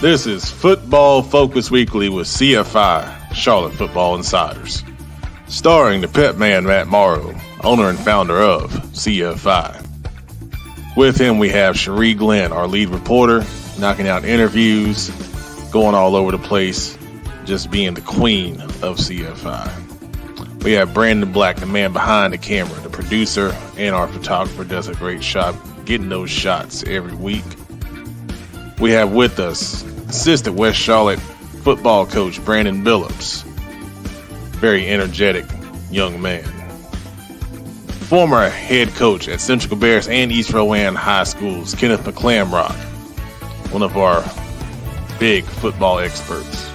This is Football Focus Weekly with CFI, Charlotte Football Insiders. Starring the pet man Matt Morrow, owner and founder of CFI. With him we have Cherie Glenn, our lead reporter, knocking out interviews, going all over the place, just being the queen of CFI. We have Brandon Black, the man behind the camera, the producer, and our photographer does a great job getting those shots every week. We have with us assistant West Charlotte football coach Brandon Billups. Very energetic young man. Former head coach at Central Cabarrus and East Rowan High Schools, Kenneth McClamrock, one of our big football experts.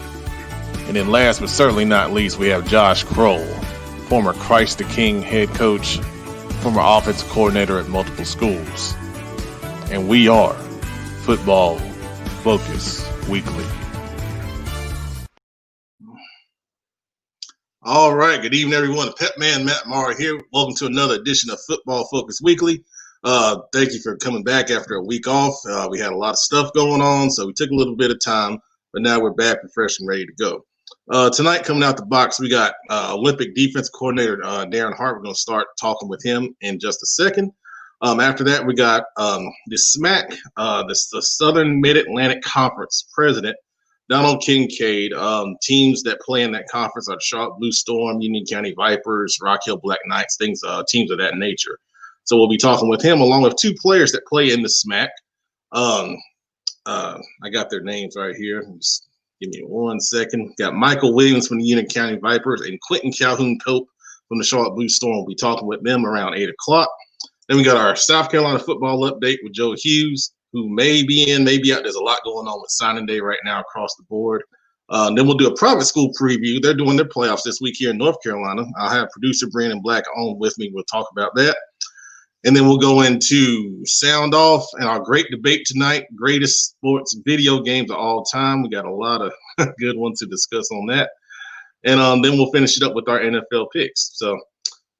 And then last but certainly not least, we have Josh Kroll, former Christ the King head coach, former offensive coordinator at multiple schools. And we are Football Focus Weekly. All right. Good evening, everyone. Pet Man Matt Morrow here. Welcome to another edition of Football Focus Weekly. Thank you for coming back after a week off. We had a lot of stuff going on, so we took a little bit of time, but now we're back and fresh and ready to go. Tonight, coming out the box, we got Olympic defense coordinator Daren Hart. We're going to start talking with him in just a second. After that, we got the SMAC, the Southern Mid-Atlantic Conference president, Donald Kincaid. Teams that play in that conference are Charlotte Blue Storm, Union County Vipers, Rock Hill Black Knights, teams of that nature. So we'll be talking with him along with two players that play in the SMAC. I got their names right here. Just give me 1 second. Got Michael Williams from the Union County Vipers and Quentin Calhoun Pope from the Charlotte Blue Storm. We'll be talking with them around 8 o'clock. Then we got our South Carolina football update with Joe Hughes, who may be in, may be out. There's a lot going on with signing day right now across the board. Then we'll do a private school preview. They're doing their playoffs this week here in North Carolina. I'll have producer Brandon Black on with me. We'll talk about that. And then we'll go into sound off and our great debate tonight, greatest sports video games of all time. We got a lot of good ones to discuss on that. And then we'll finish it up with our NFL picks. So,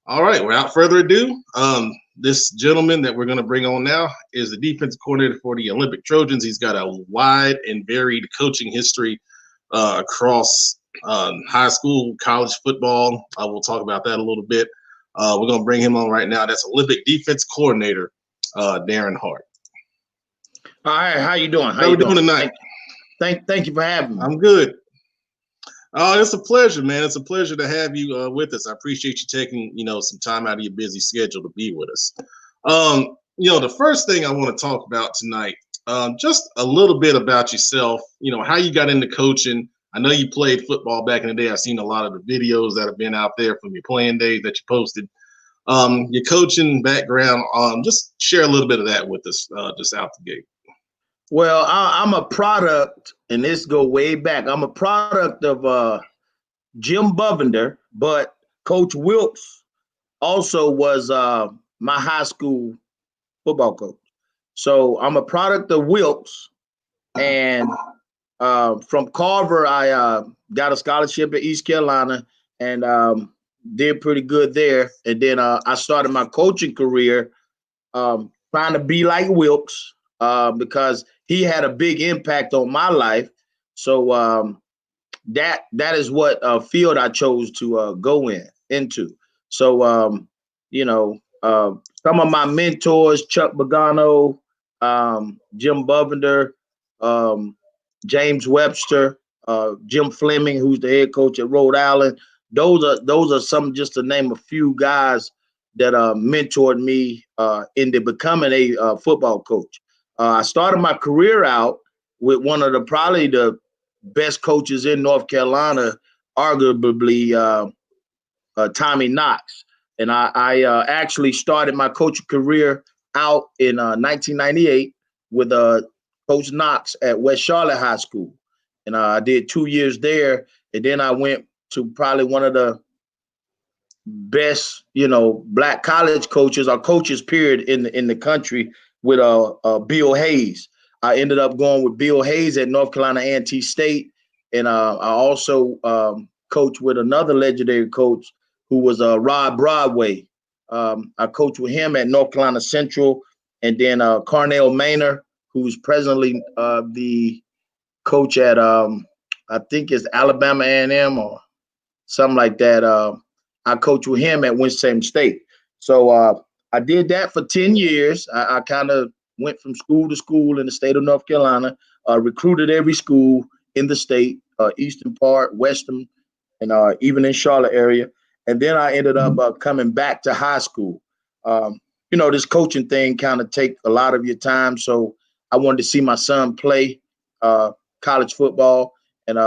all right, without further ado, this gentleman that we're going to bring on now is the defensive coordinator for the Olympic Trojans. He's got a wide and varied coaching history across high school, college football. We'll talk about that a little bit. We're going to bring him on right now. That's Olympic defense coordinator Daren Hart. All right, how you doing? How you doing tonight? Thank you for having me. I'm good. It's a pleasure, man. It's a pleasure to have you with us. I appreciate you taking, some time out of your busy schedule to be with us. The first thing I want to talk about tonight, just a little bit about yourself, how you got into coaching. I know you played football back in the day. I've seen a lot of the videos that have been out there from your playing days that you posted. Your coaching background, just share a little bit of that with us just out the gate. Well, I'm a product, and this go way back. I'm a product of Jim Bovender, but Coach Wilkes also was my high school football coach. So I'm a product of Wilkes, and from Carver, I got a scholarship at East Carolina and did pretty good there. And then I started my coaching career trying to be like Wilkes because he had a big impact on my life. So that is what field I chose to go into. So, some of my mentors, Chuck Pagano, Jim Bovender, James Webster, Jim Fleming, who's the head coach at Rhode Island. Those are some, just to name a few guys that mentored me into becoming a football coach. I started my career out with one of probably the best coaches in North Carolina, arguably Tommy Knox. And I actually started my coaching career out in 1998 with Coach Knox at West Charlotte High School. And I did 2 years there. And then I went to probably one of the best, black college coaches or coaches period in the country with Bill Hayes. I ended up going with Bill Hayes at North Carolina A&T State. And I also coached with another legendary coach who was Rod Broadway. I coached with him at North Carolina Central. And then Carnell Maynor, who's presently the coach at I think it's Alabama A&M or something like that. I coached with him at Winston State. So I did that for 10 years. I kind of went from school to school in the state of North Carolina, recruited every school in the state, eastern part, western, and even in Charlotte area. And then I ended up coming back to high school. This coaching thing kind of take a lot of your time. So I wanted to see my son play college football. And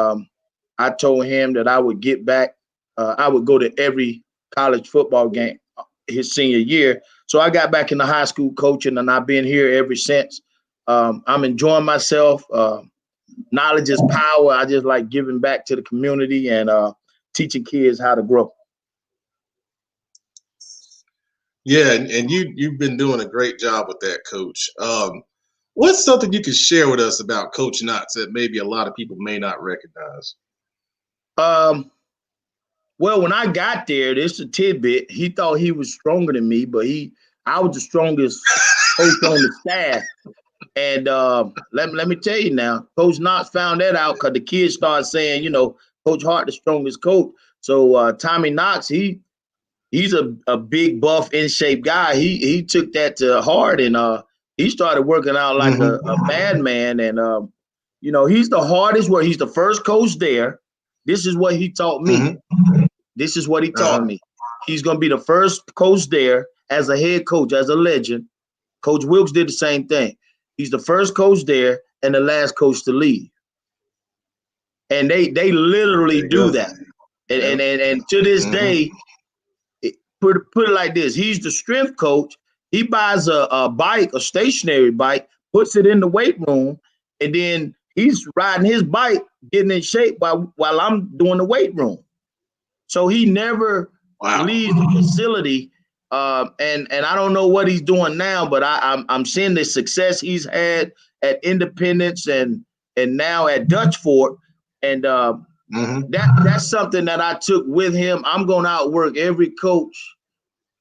I told him that I would get back. I would go to every college football game his senior year. So I got back into high school coaching, and I've been here ever since. I'm enjoying myself. Knowledge is power. I just like giving back to the community and teaching kids how to grow. Yeah, and you've been doing a great job with that, Coach. What's something you can share with us about Coach Knox that maybe a lot of people may not recognize? Well, when I got there, this is a tidbit. He thought he was stronger than me, but I was the strongest coach on the staff. And let me tell you now, Coach Knox found that out because the kids started saying, Coach Hart the strongest coach. So Tommy Knox, he's a big, buff, in shape guy. He took that to heart, and he started working out like a madman. And he's the hardest work. He's the first coach there. This is what he taught me. This is what he taught me. He's going to be the first coach there as a head coach, as a legend. Coach Wilkes did the same thing. He's the first coach there and the last coach to leave. And they literally do that. And to this day, put it like this. He's the strength coach. He buys a bike, a stationary bike, puts it in the weight room, and then he's riding his bike, getting in shape while I'm doing the weight room. So he never leaves the facility. And I don't know what he's doing now, but I'm seeing the success he's had at Independence and now at Dutch Fort. And that's something that I took with him. I'm going to outwork every coach.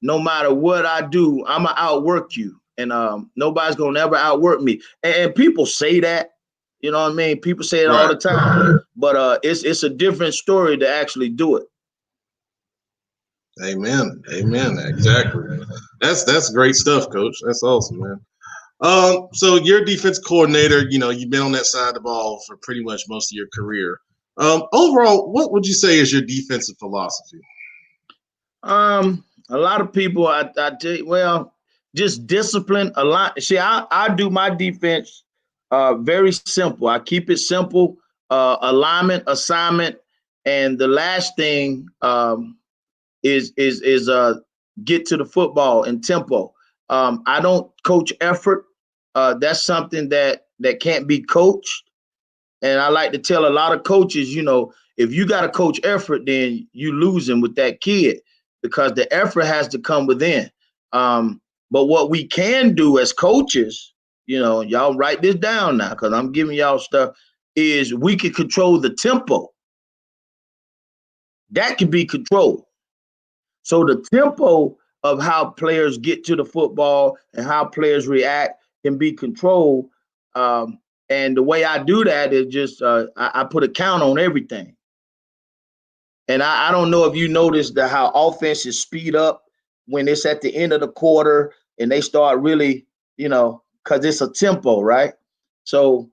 No matter what I do, I'm going to outwork you. And nobody's going to ever outwork me. And people say that, you know what I mean? People say it all the time. But it's a different story to actually do it. Amen. Exactly. That's great stuff, Coach. That's awesome, man. So you're defense coordinator. You've been on that side of the ball for pretty much most of your career. Overall, what would you say is your defensive philosophy? A lot of people, I tell you, well, just discipline a lot. See, I do my defense very simple. I keep it simple. Alignment, assignment, and the last thing is get to the football and tempo. I don't coach effort. That's something that can't be coached. And I like to tell a lot of coaches, if you got to coach effort, then you losing with that kid because the effort has to come within. But what we can do as coaches, y'all write this down now because I'm giving y'all stuff, is we can control the tempo. That can be controlled. So the tempo of how players get to the football and how players react can be controlled. And the way I do that is just I put a count on everything. And I don't know if you noticed how offenses speed up when it's at the end of the quarter and they start really, because it's a tempo, right? So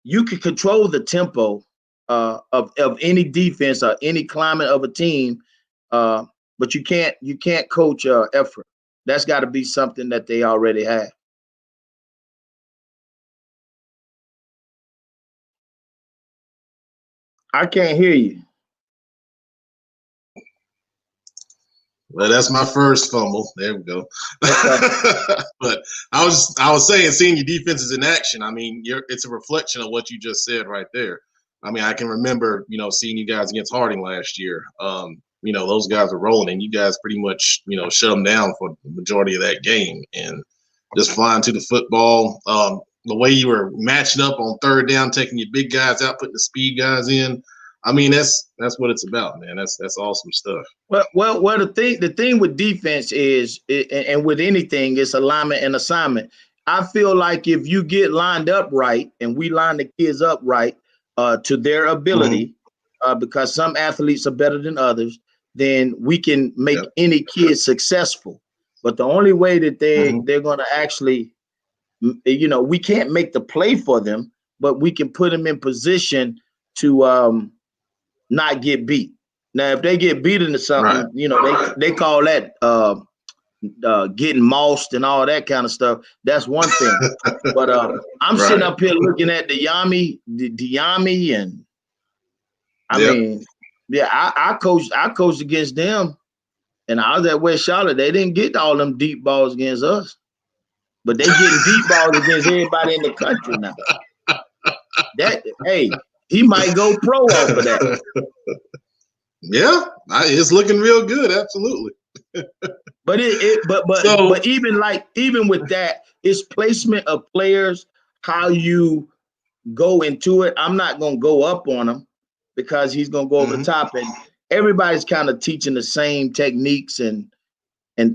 you can control the tempo of any defense or any climate of a team, but you can't coach effort. That's got to be something that they already have. I can't hear you. Well, that's my first fumble. There we go. But I was saying, seeing your defenses in action, I mean, it's a reflection of what you just said right there. I mean, I can remember, seeing you guys against Harding last year. Those guys were rolling, and you guys pretty much, shut them down for the majority of that game, and just flying to the football. The way you were matching up on third down, taking your big guys out, putting the speed guys in. I mean, that's what it's about, man. That's awesome stuff. Well, the thing with defense is, and with anything, it's alignment and assignment. I feel like if you get lined up right, and we line the kids up right, to their ability, because some athletes are better than others, then we can make any kid successful. But the only way that they're going to actually, we can't make the play for them, but we can put them in position to not get beat. Now, if they get beat into something, they call that getting mossed and all that kind of stuff. That's one thing. But I'm sitting up here looking at the Yami, and I mean, I coached against them, and I was at West Charlotte. They didn't get all them deep balls against us, but they getting deep balls against everybody in the country now. He might go pro off of that. Yeah, it's looking real good. Absolutely. But even with that, it's placement of players, how you go into it. I'm not gonna go up on him because he's gonna go over the top, and everybody's kind of teaching the same techniques and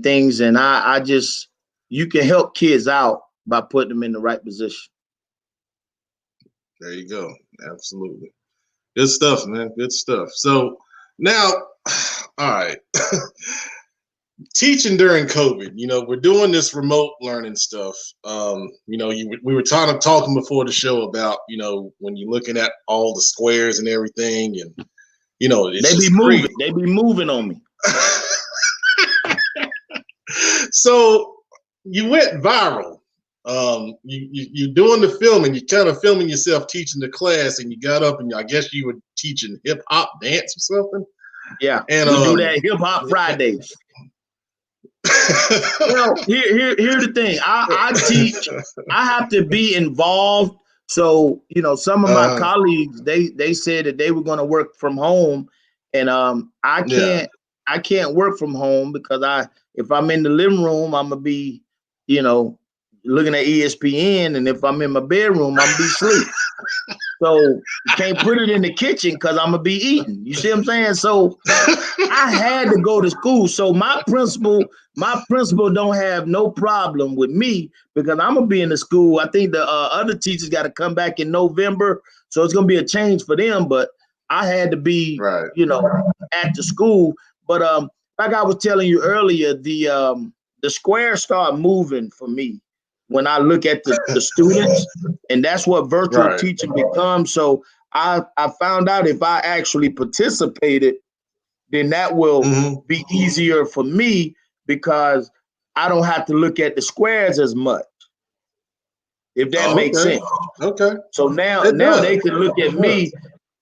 things. And I just, you can help kids out by putting them in the right position. There you go. Absolutely. Good stuff, man. Good stuff. So now, all right. Teaching during COVID, we're doing this remote learning stuff. We were talking before the show about, when you're looking at all the squares and everything, and it's they be moving. Crazy. They be moving on me. So you went viral. You're doing the filming. You're kind of filming yourself teaching the class, and you got up and I guess you were teaching hip hop dance or something. Yeah, and we do that hip hop Fridays. Well, here's the thing. I teach. I have to be involved. So some of my colleagues they said that they were going to work from home, and I can't work from home because if I'm in the living room, I'm gonna be looking at ESPN, and if I'm in my bedroom, I'm gonna be asleep. So you can't put it in the kitchen because I'm gonna be eating. You see what I'm saying? So I had to go to school. So my principal don't have no problem with me because I'm gonna be in the school. I think the other teachers got to come back in November, so it's gonna be a change for them. But I had to be, at the school. But like I was telling you earlier, the squares start moving for me when I look at the students, and that's what virtual teaching becomes. So I found out if I actually participated, then that will be easier for me because I don't have to look at the squares as much, if that makes sense. Okay. So now they can look at me,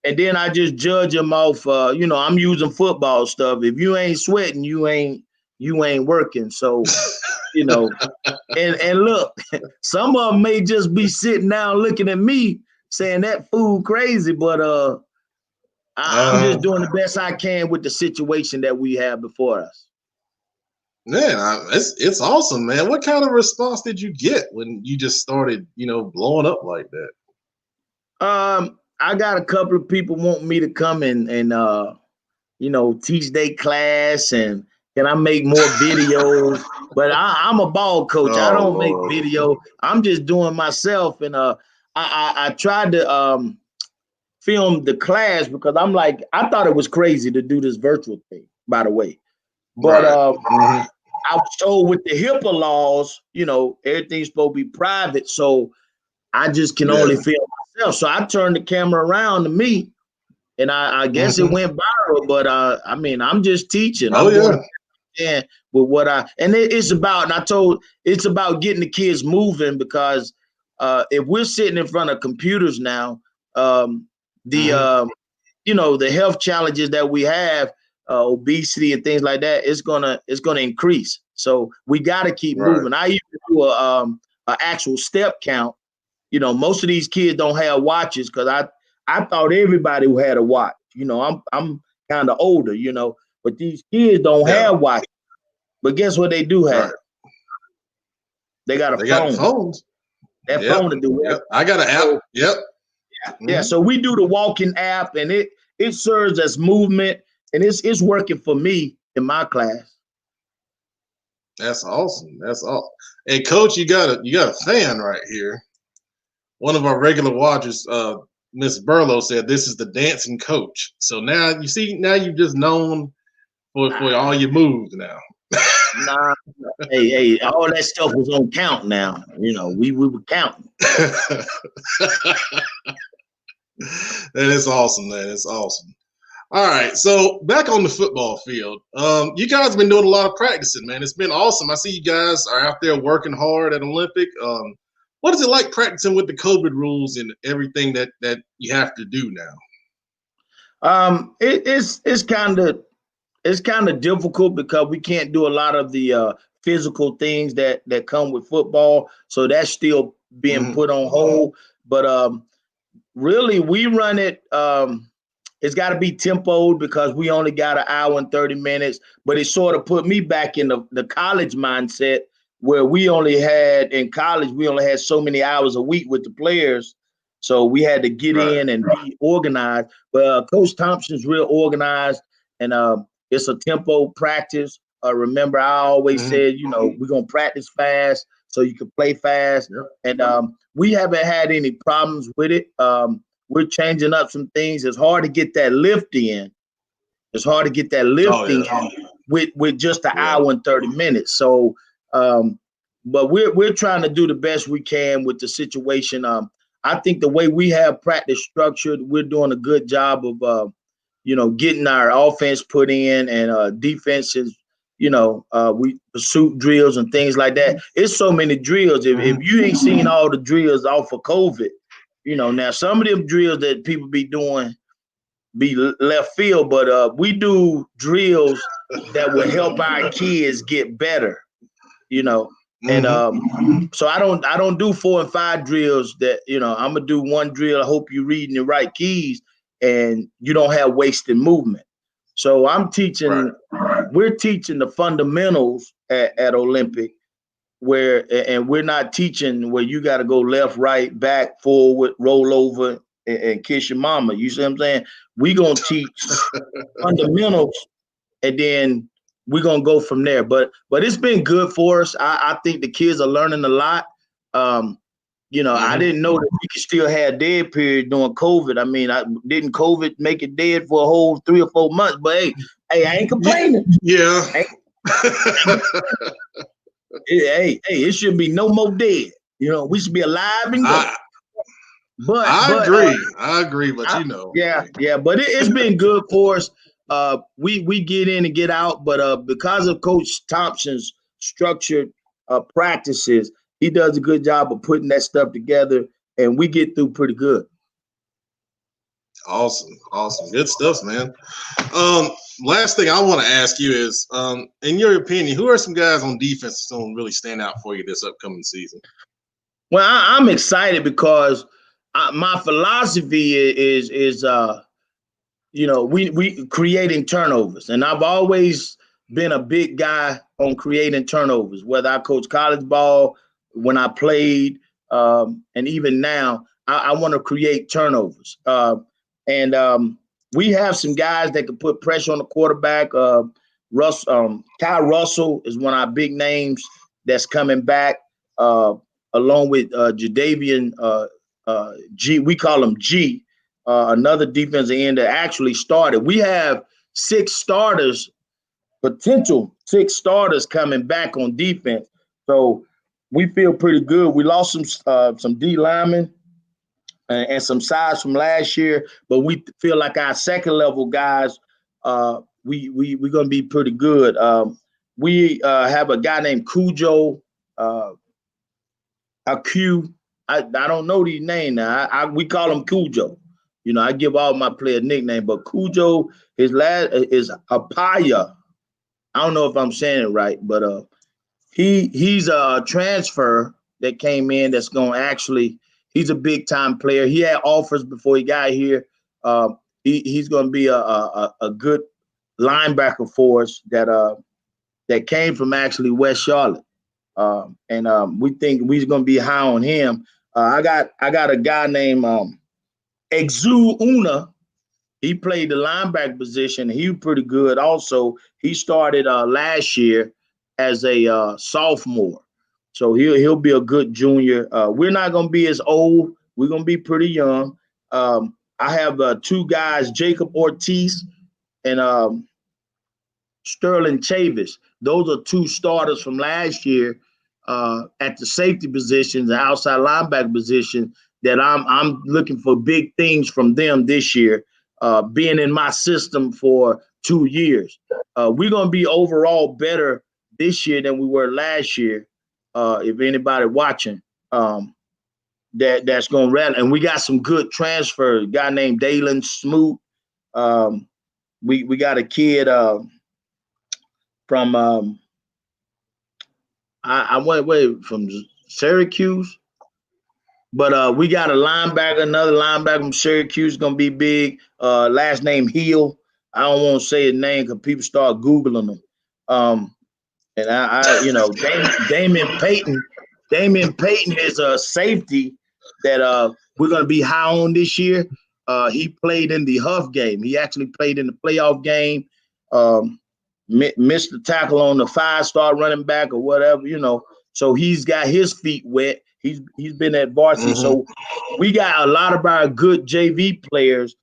and then I just judge them off. I'm using football stuff. If you ain't sweating, you ain't working. So. And look, some of them may just be sitting down looking at me saying that fool crazy, but I'm just doing the best I can with the situation that we have before us. Man, it's awesome, man. What kind of response did you get when you just started, blowing up like that? I got a couple of people wanting me to come and teach their class, and can I make more videos? But I'm a ball coach. I don't make video. I'm just doing myself. And I tried to film the class because I'm like, I thought it was crazy to do this virtual thing, by the way. But I was told with the HIPAA laws, everything's supposed to be private. So I just can only film myself. So I turned the camera around to me, and I guess it went viral. But I'm just teaching. And with what it's about, and it's about getting the kids moving because if we're sitting in front of computers now, the health challenges that we have, obesity and things like that, it's gonna increase. So we got to keep moving. I used to do a actual step count. Most of these kids don't have watches because I thought everybody who had a watch. I'm kind of older, but these kids don't have watches. But guess what they do have? They got a phone. Got phones. That phone to do it. I got an app. Yeah. So we do the walking app, and it serves as movement, and it's working for me in my class. That's awesome. That's awesome. And Coach, you got a fan right here. One of our regular watchers, Miss Burlow said this is the dancing coach. So now you see, now you're just known for all your moves now. Nah, hey, all that stuff was on count now. You know, we were counting. That is awesome, man. It's awesome. All right, so back on the football field. You guys have been doing a lot of practicing, man. It's been awesome. I see you guys are out there working hard at Olympic. What is it like practicing with the COVID rules and everything that you have to do now? It's kind of difficult because we can't do a lot of the physical things that come with football. So that's still being put on hold. But really, we run it. It's got to be tempoed because we only got an hour and 30 minutes. But it sort of put me back in the college mindset where in college, we only had so many hours a week with the players. So we had to get in and be organized. But Coach Thompson's real organized, and it's a tempo practice. Remember, I always said, we're going to practice fast so you can play fast. Yep. And we haven't had any problems with it. We're changing up some things. It's hard to get that lift in. It's hard to get that lifting with just an hour and 30 minutes. So, but we're trying to do the best we can with the situation. I think the way we have practice structured, we're doing a good job of, getting our offense put in and defenses, we pursuit drills and things like that. It's so many drills. If you ain't seen all the drills off of COVID, now some of them drills that people be doing be left field, but we do drills that will help our kids get better, And so I don't do 4 and 5 drills that, I'm gonna do one drill. I hope you're reading the right keys and you don't have wasted movement. So I'm teaching, we're teaching the fundamentals at Olympic and we're not teaching where you got to go left, right, back, forward, roll over and kiss your mama. You see what I'm saying? We're going to teach fundamentals and then we're going to go from there. But it's been good for us. I think the kids are learning a lot. I didn't know that we could still have dead period during COVID. I mean, didn't COVID make it dead for a whole 3 or 4 months? But hey, I ain't complaining. Yeah. Hey, it should be no more dead. We should be alive and go. But I agree. But yeah. But it's been good for us. We get in and get out, but because of Coach Thompson's structured practices, he does a good job of putting that stuff together, and we get through pretty good. Awesome. Good stuff, man. Last thing I want to ask you is, in your opinion, who are some guys on defense that's going to really stand out for you this upcoming season? Well, I'm excited because my philosophy is we creating turnovers, and I've always been a big guy on creating turnovers, whether I coach college ball, when I played, and even now, I want to create turnovers. And we have some guys that can put pressure on the quarterback. Kyle Russell is one of our big names that's coming back, along with Jadavian G. We call him G, another defensive end that actually started. We have 6 starters, potential 6 starters coming back on defense. So we feel pretty good. We lost some D linemen and some size from last year, but we feel like our second level guys, we're going to be pretty good. We have a guy named Cujo, Q. I don't know these names now. We call him Cujo. I give all my players nickname, but Cujo, his last is Apaya. I don't know if I'm saying it right, but he's a transfer that came in that's going to actually. He's a big time player. He had offers before he got here. He's going to be a good linebacker for us that came from actually West Charlotte, and we think we're going to be high on him. I got a guy named Exu Una. He played the linebacker position. He was pretty good. Also, he started last year as a sophomore. So he'll be a good junior. We're not going to be as old. We're going to be pretty young. I have two guys, Jacob Ortiz and Sterling Chavis. Those are two starters from last year at the safety positions, the outside linebacker position, that I'm looking for big things from them this year, being in my system for 2 years. We're going to be overall better this year than we were last year. If anybody watching, that's going to rally. And we got some good transfers. A guy named Dalen Smoot. We got a kid from I went away from Syracuse, but we got a linebacker, another linebacker from Syracuse, gonna be big. Last name Hill. I don't want to say his name because people start googling him. And I Damian Payton. Damian Payton is a safety that we're gonna be high on this year. He played in the Huff game. He actually played in the playoff game. Missed the tackle on the 5-star running back or whatever, So he's got his feet wet. He's been at varsity. Mm-hmm. So we got a lot of our good JV players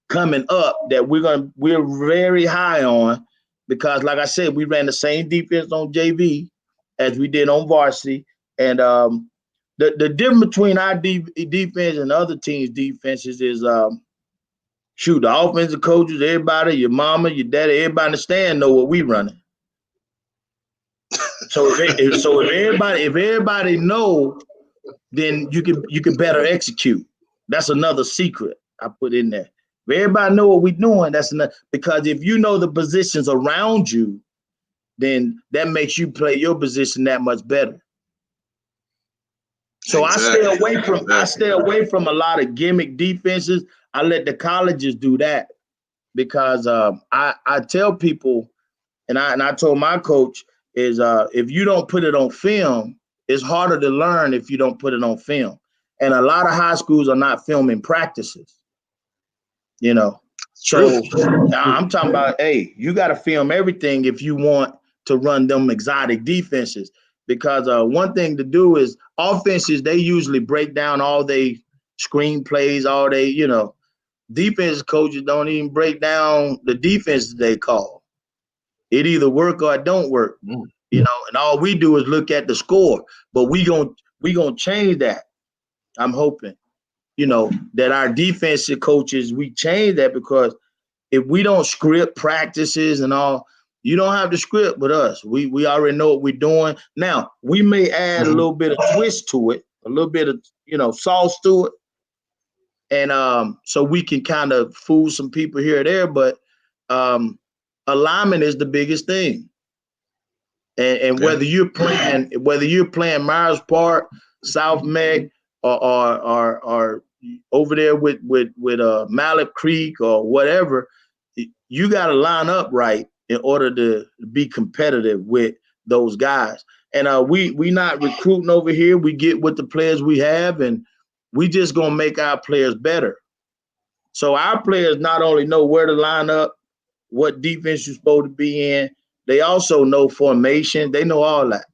coming up that we're very high on, because, like I said, we ran the same defense on JV as we did on varsity. And the difference between our defense and other teams' defenses is the offensive coaches, everybody, your mama, your daddy, everybody in the stand know what we running. So if everybody know, then you can better execute. That's another secret I put in there. If everybody know what we doing, that's enough. Because if you know the positions around you, then that makes you play your position that much better. So exactly. I stay away from a lot of gimmick defenses. I let the colleges do that, because I tell people, and I told my coach, is if you don't put it on film, it's harder to learn if you don't put it on film. And a lot of high schools are not filming practices, So I'm talking about, hey, you got to film everything if you want to run them exotic defenses. Because one thing to do is offenses, they usually break down all they screenplays, all they, defense coaches don't even break down the defenses they call. It either work or it don't work, and all we do is look at the score. But we gonna change that. I'm hoping, that our defensive coaches, we change that, because if we don't script practices and all, you don't have the script with us. We already know what we're doing. Now, we may add a little bit of twist to it, a little bit of, sauce to it. And so we can kind of fool some people here or there, but alignment is the biggest thing. And okay. whether you're playing Myers Park, South Meg, or over there with Mallet Creek or whatever, you got to line up right in order to be competitive with those guys. And we not recruiting over here. We get with the players we have, and we just gonna make our players better. So our players not only know where to line up, what defense you're supposed to be in, they also know formation. They know all that.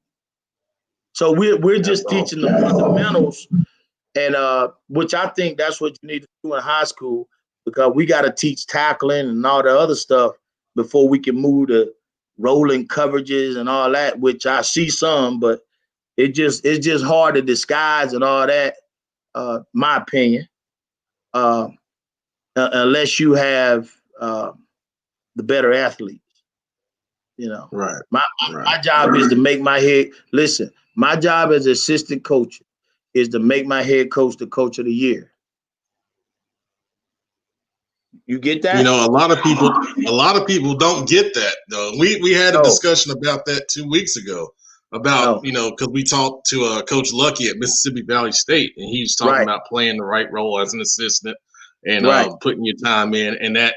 So we're just teaching the fundamentals, and which I think that's what you need to do in high school, because we got to teach tackling and all the other stuff before we can move to rolling coverages and all that, which I see some, but it's just hard to disguise and all that. My opinion, unless you have the better athletes, Right. My job is to make my head. Listen, my job as assistant coach is to make my head coach the coach of the year. You get that? A lot of people don't get that though. We had a discussion about that 2 weeks ago. About, because we talked to Coach Lucky at Mississippi Valley State, and he was talking about playing the right role as an assistant and putting your time in, and that,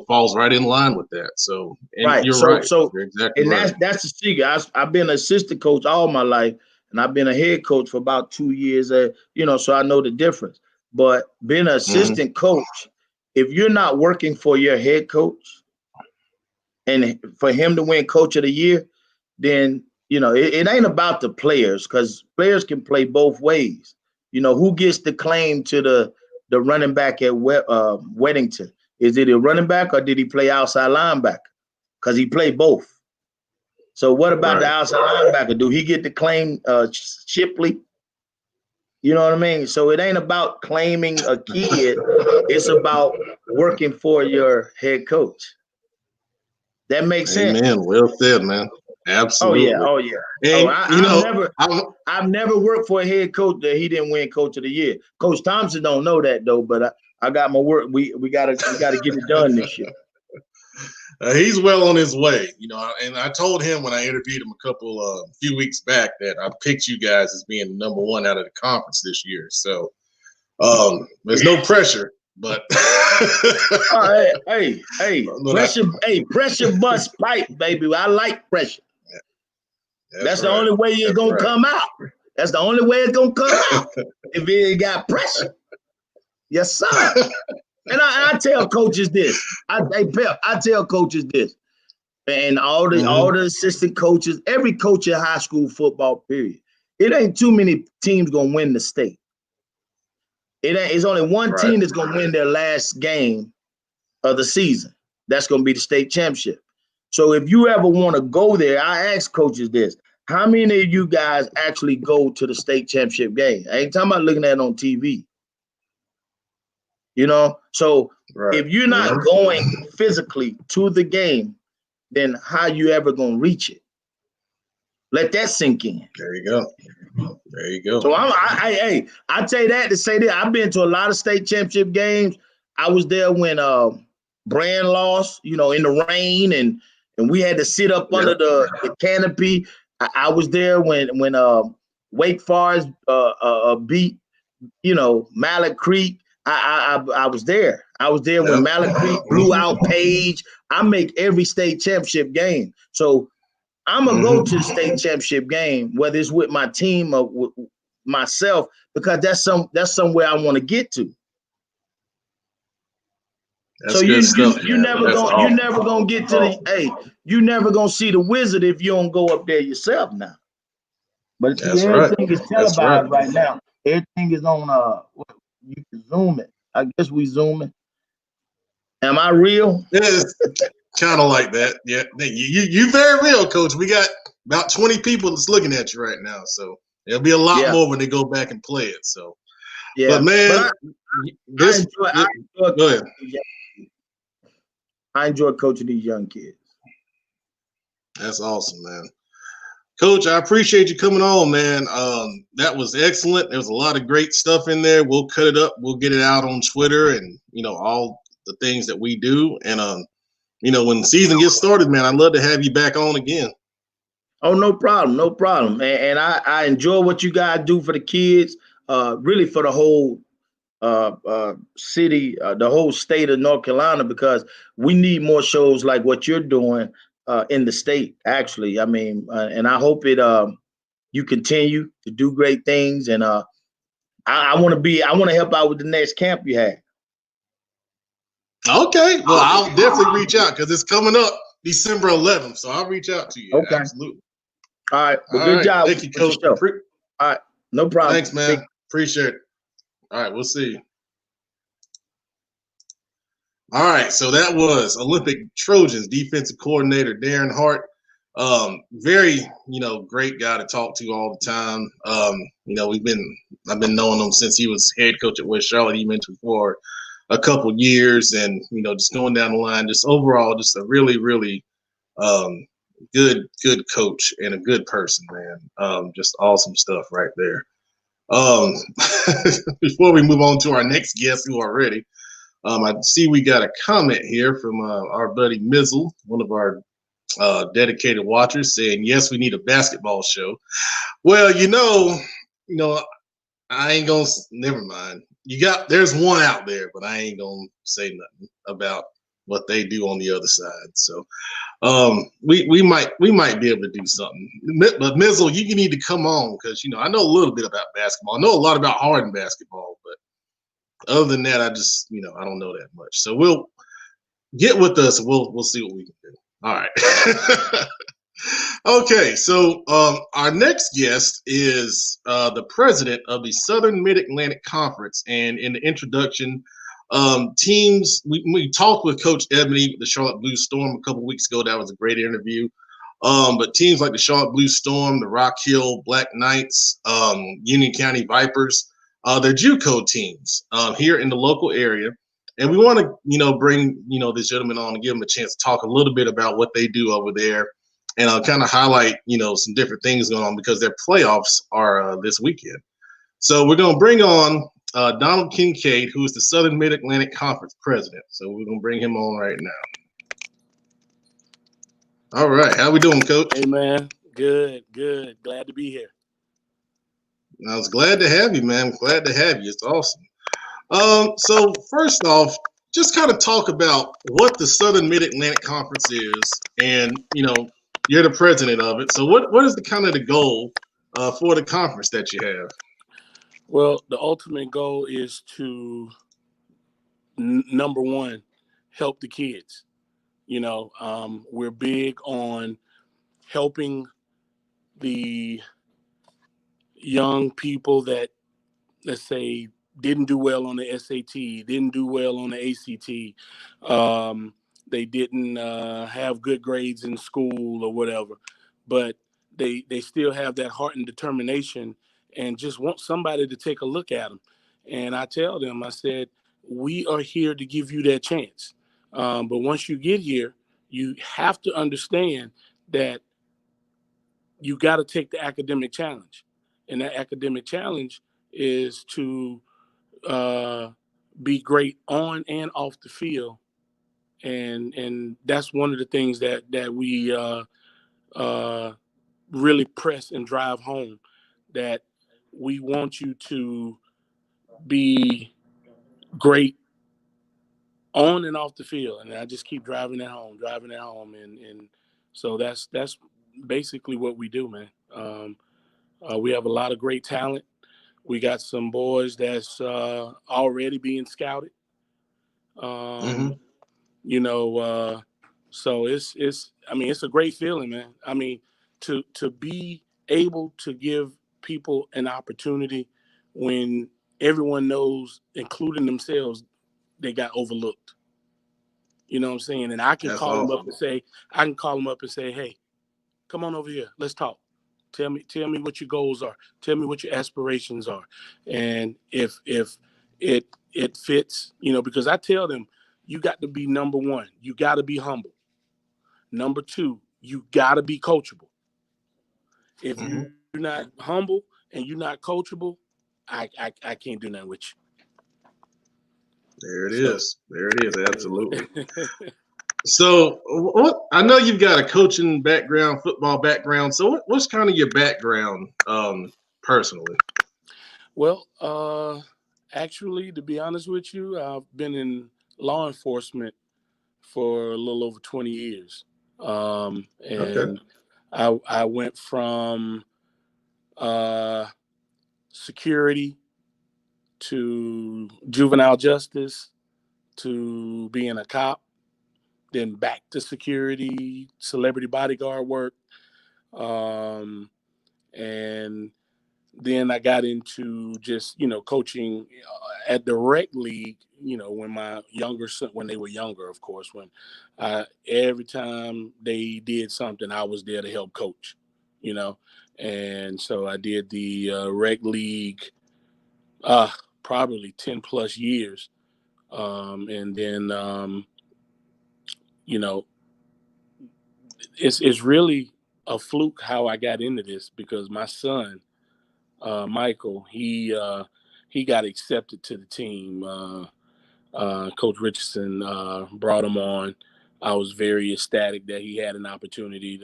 falls right in line with that. So, and you're right. So you're exactly and right. That's the secret. I've been an assistant coach all my life, and I've been a head coach for about 2 years, so I know the difference. But being an assistant coach, if you're not working for your head coach and for him to win coach of the year, then it ain't about the players, because players can play both ways. Who gets the claim to the running back at Weddington? Is it a running back or did he play outside linebacker? Because he played both. So what about the outside linebacker? Do he get to claim Shipley? You know what I mean? So it ain't about claiming a kid. It's about working for your head coach. That makes sense. Amen. Well said, man. Absolutely. Oh yeah. And I've never worked for a head coach that he didn't win Coach of the Year. Coach Thompson don't know that though, but I got my work. We gotta get it done this year. He's well on his way, and I told him when I interviewed him few weeks back that I picked you guys as being number one out of the conference this year. So there's no pressure, but hey, pressure bust pipe, baby. I like pressure. That's the only way it's gonna come out. That's the only way it's gonna come out if it ain't got pressure. Yes, sir. And I tell coaches this. I tell coaches this, and all the assistant coaches, every coach in high school football, period. It ain't too many teams gonna win the state. It's only one team that's gonna win their last game of the season. That's gonna be the state championship. So if you ever want to go there, I ask coaches this: how many of you guys actually go to the state championship game? I ain't talking about looking at it on TV. So if you're not going physically to the game, then how you ever gonna reach it? Let that sink in. There you go. So I tell you that to say that I've been to a lot of state championship games. I was there when Brand lost, in the rain, and we had to sit up under the canopy. I was there when Wake Forest beat Mallet Creek. I was there. I was there when Mallet Creek blew out Page. I make every state championship game. So I'm going to go to the state championship game, whether it's with my team or with myself, because that's somewhere I want to get to. That's so good you never gonna get to you never gonna see the wizard if you don't go up there yourself now. But everything is televised right now. Everything is on you can zoom it. I guess we zooming. Am I real? It's kind of like that. Yeah, you very real, Coach. We got about 20 people that's looking at you right now, so there'll be a lot more when they go back and play it. So, but man, go ahead. I enjoy coaching these young kids. That's awesome, man. Coach, I appreciate you coming on, man. That was excellent. There was a lot of great stuff in there. We'll cut it up. We'll get it out on Twitter and, all the things that we do. And, when the season gets started, man, I'd love to have you back on again. Oh, no problem. No problem. And I enjoy what you guys do for the kids, really for the whole city, the whole state of North Carolina, because we need more shows like what you're doing in the state, actually. I mean, and I hope you continue to do great things. And I want to help out with the next camp you have. Okay. Well, I'll definitely reach out because it's coming up December 11th. So I'll reach out to you. Okay. Absolutely. All right. Well, good job. Thank you, Coach. All right. No problem. Thanks, man. Appreciate it. All right. We'll see you. All right, so that was Olympic Trojans defensive coordinator Daren Hart. Very, great guy to talk to all the time. I've been knowing him since he was head coach at West Charlotte. He mentored for a couple years, and just going down the line, just overall, just a really, really good coach and a good person, man. Just awesome stuff right there. Before we move on to our next guest, who are ready. I see we got a comment here from our buddy Mizzle, one of our dedicated watchers, saying, yes, we need a basketball show. Well, I ain't going to – never mind. There's one out there, but I ain't going to say nothing about what they do on the other side. So we might be able to do something. But Mizzle, you need to come on because, I know a little bit about basketball. I know a lot about Harden basketball, but other than that, I just, I don't know that much. So we'll get with us and we'll see what we can do. All right. Okay, so our next guest is the president of the Southern Mid-Atlantic Conference. And in the introduction, teams, we talked with Coach Ebony with the Charlotte Blue Storm a couple weeks ago. That was a great interview. But teams like the Charlotte Blue Storm, the Rock Hill Black Knights, Union County Vipers, they're JUCO teams here in the local area. And we want to, bring, this gentleman on and give him a chance to talk a little bit about what they do over there, and I'll kind of highlight, some different things going on because their playoffs are this weekend. So we're going to bring on Donald Kincaid, who is the Southern Mid-Atlantic Conference president. So we're going to bring him on right now. All right. How we doing, Coach? Hey, man. Good. Glad to be here. I was glad to have you, man. Glad to have you. It's awesome. So first off, just kind of talk about what the Southern Mid-Atlantic Conference is, and, you're the president of it. So what is the kind of the goal for the conference that you have? Well, the ultimate goal is to, number one, help the kids. We're big on helping the young people that, let's say, didn't do well on the SAT, didn't do well on the ACT. They didn't have good grades in school or whatever, but they still have that heart and determination and just want somebody to take a look at them. And I tell them, I said, we are here to give you that chance. But once you get here, you have to understand that you got to take the academic challenge. And that academic challenge is to be great on and off the field. And that's one of the things that we really press and drive home, that we want you to be great on and off the field. And I just keep driving that home. And so that's basically what we do, man. We have a lot of great talent. We got some boys that's already being scouted. So it's a great feeling, man. I mean, to be able to give people an opportunity when everyone knows, including themselves, they got overlooked. You know what I'm saying? And I can call them up and say, hey, come on over here. Let's talk. Tell me what your goals are. Tell me what your aspirations are. And if it fits, because I tell them, you got to be number one. You got to be humble. Number two, you got to be coachable. If you're not humble and you're not coachable, I can't do nothing with you. There it is. Absolutely. So I know you've got a coaching background, football background. So what's kind of your background personally? Well, actually, to be honest with you, I've been in law enforcement for a little over 20 years. And I went from security to juvenile justice to being a cop, then back to security, celebrity bodyguard work. And then I got into just, coaching at the rec league, when my younger son, when they were younger, of course, when every time they did something, I was there to help coach, and so I did the rec league probably 10 plus years. And then, it's really a fluke how I got into this, because my son, Michael, he got accepted to the team. Coach Richardson brought him on. I was very ecstatic that he had an opportunity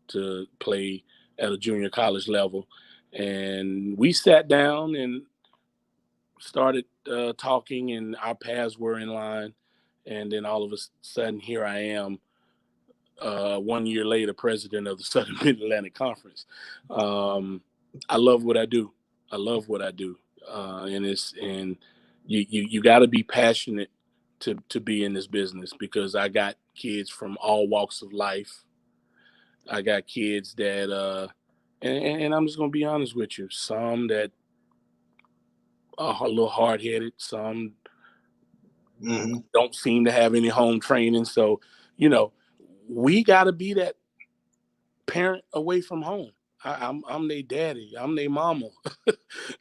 to play at a junior college level. And we sat down and started talking, and our paths were in line. And then all of a sudden, here I am, 1 year later, president of the Southern Mid-Atlantic Conference. I love what I do. And you got to be passionate to be in this business, because I got kids from all walks of life. I got kids that, and I'm just gonna be honest with you. Some that are a little hard headed. Some don't seem to have any home training. So, we got to be that parent away from home. I'm their daddy. I'm their mama.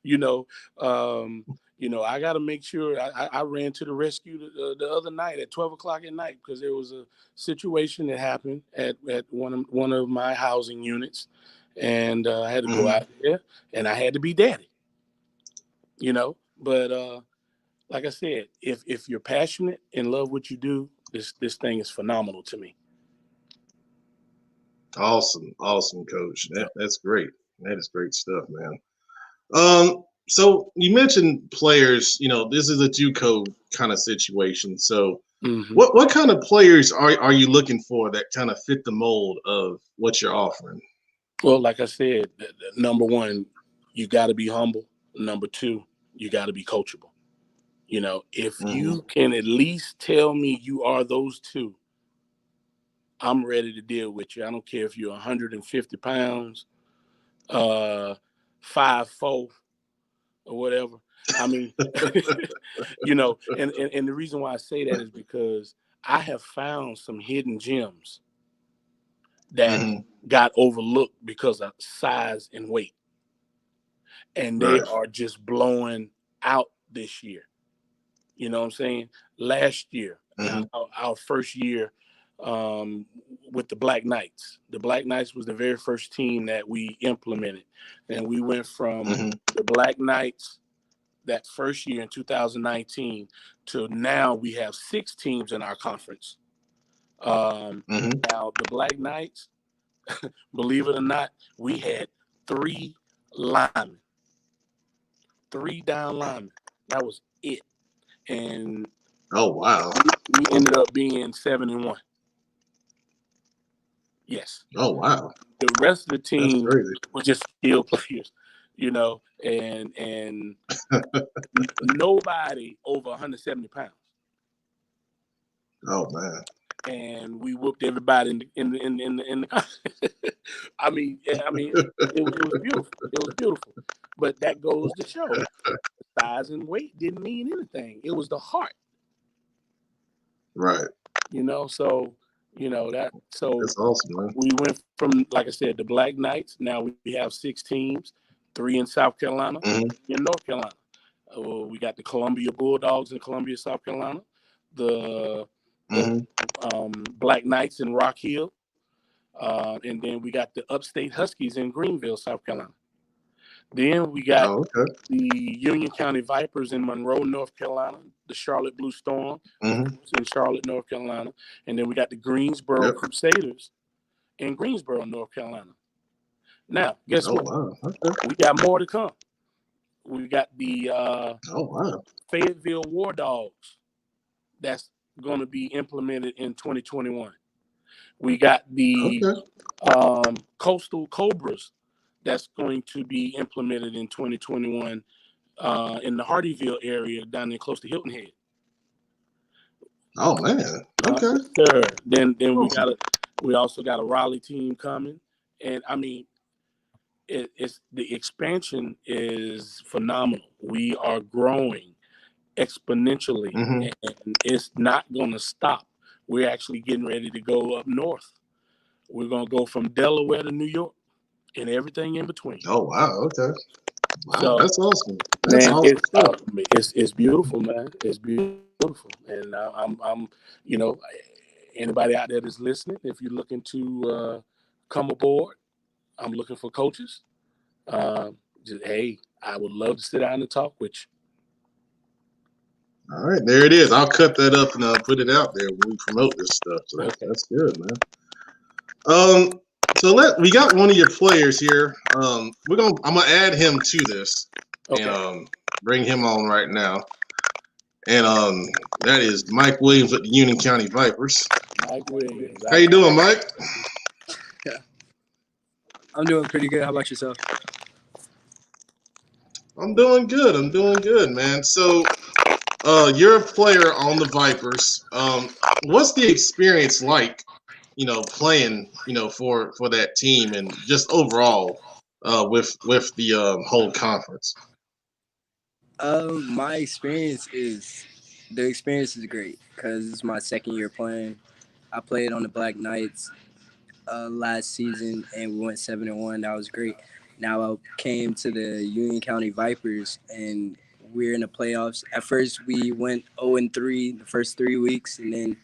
you know, I got to make sure. I ran to the rescue the other night at 12 o'clock at night because there was a situation that happened at one of my housing units, and I had to go out there, and I had to be daddy. But like I said, if you're passionate and love what you do, this thing is phenomenal to me. Awesome, coach. That's great. That is great stuff, man. So you mentioned players. This is a JUCO kind of situation. So, what kind of players are you looking for that kind of fit the mold of what you're offering? Well, like I said, number one, you got to be humble. Number two, you got to be coachable. If you can at least tell me you are those two, I'm ready to deal with you. I don't care if you're 150 pounds, 5'4", or whatever. I mean, and the reason why I say that is because I have found some hidden gems that got overlooked because of size and weight. And they are just blowing out this year. You know what I'm saying? Last year, our first year with the Black Knights. The Black Knights was the very first team that we implemented. And we went from the Black Knights that first year in 2019 to now we have 6 teams in our conference. Now, the Black Knights, believe it or not, we had 3 linemen. 3 down linemen. That was it. And we ended up being 7-1. Yes. Oh wow. The rest of the team were just skill players, and nobody over 170 pounds. Oh man. And we whooped everybody in the I mean, it was beautiful. It was beautiful. But that goes to show size and weight didn't mean anything. It was the heart. Right. So that's awesome, man. We went from, like I said, the Black Knights. Now we have 6 teams, 3 in South Carolina, in North Carolina. We got the Columbia Bulldogs in Columbia, South Carolina. The Black Knights in Rock Hill. And then we got the Upstate Huskies in Greenville, South Carolina. Then we got the Union County Vipers in Monroe, North Carolina, the Charlotte Blue Storm in Charlotte, North Carolina, and then we got the Greensboro Crusaders in Greensboro, North Carolina. Now, guess what? Wow. Okay. We got more to come. We got the Fayetteville War Dogs that's going to be implemented in 2021. We got the Coastal Cobras that's going to be implemented in 2021 in the Hardyville area down there close to Hilton Head. Oh man. Okay. Sure. Then we also got a Raleigh team coming. And I mean, it's the expansion is phenomenal. We are growing exponentially and it's not gonna stop. We're actually getting ready to go up north. We're gonna go from Delaware to New York and everything in between. Oh wow, okay. Wow, so, that's awesome. That's awesome. It's beautiful, man. It's beautiful. And I'm anybody out there that's listening, if you're looking to come aboard, I'm looking for coaches. Hey, I would love to sit down and talk with you. All right, there it is. I'll cut that up and put it out there when we promote this stuff. So that's good, man. So we got one of your players here. I'm gonna add him to this and bring him on right now. And that is Mike Williams with the Union County Vipers. Mike Williams. How you doing, Mike? Yeah, I'm doing pretty good. How about yourself? I'm doing good, man. So you're a player on the Vipers. What's the experience like playing, for that team and just overall with the whole conference? My experience is great because it's my second year playing. I played on the Black Knights last season and we went 7-1. That was great. Now I came to the Union County Vipers and we're in the playoffs. At first we went 0-3 the first 3 weeks, and then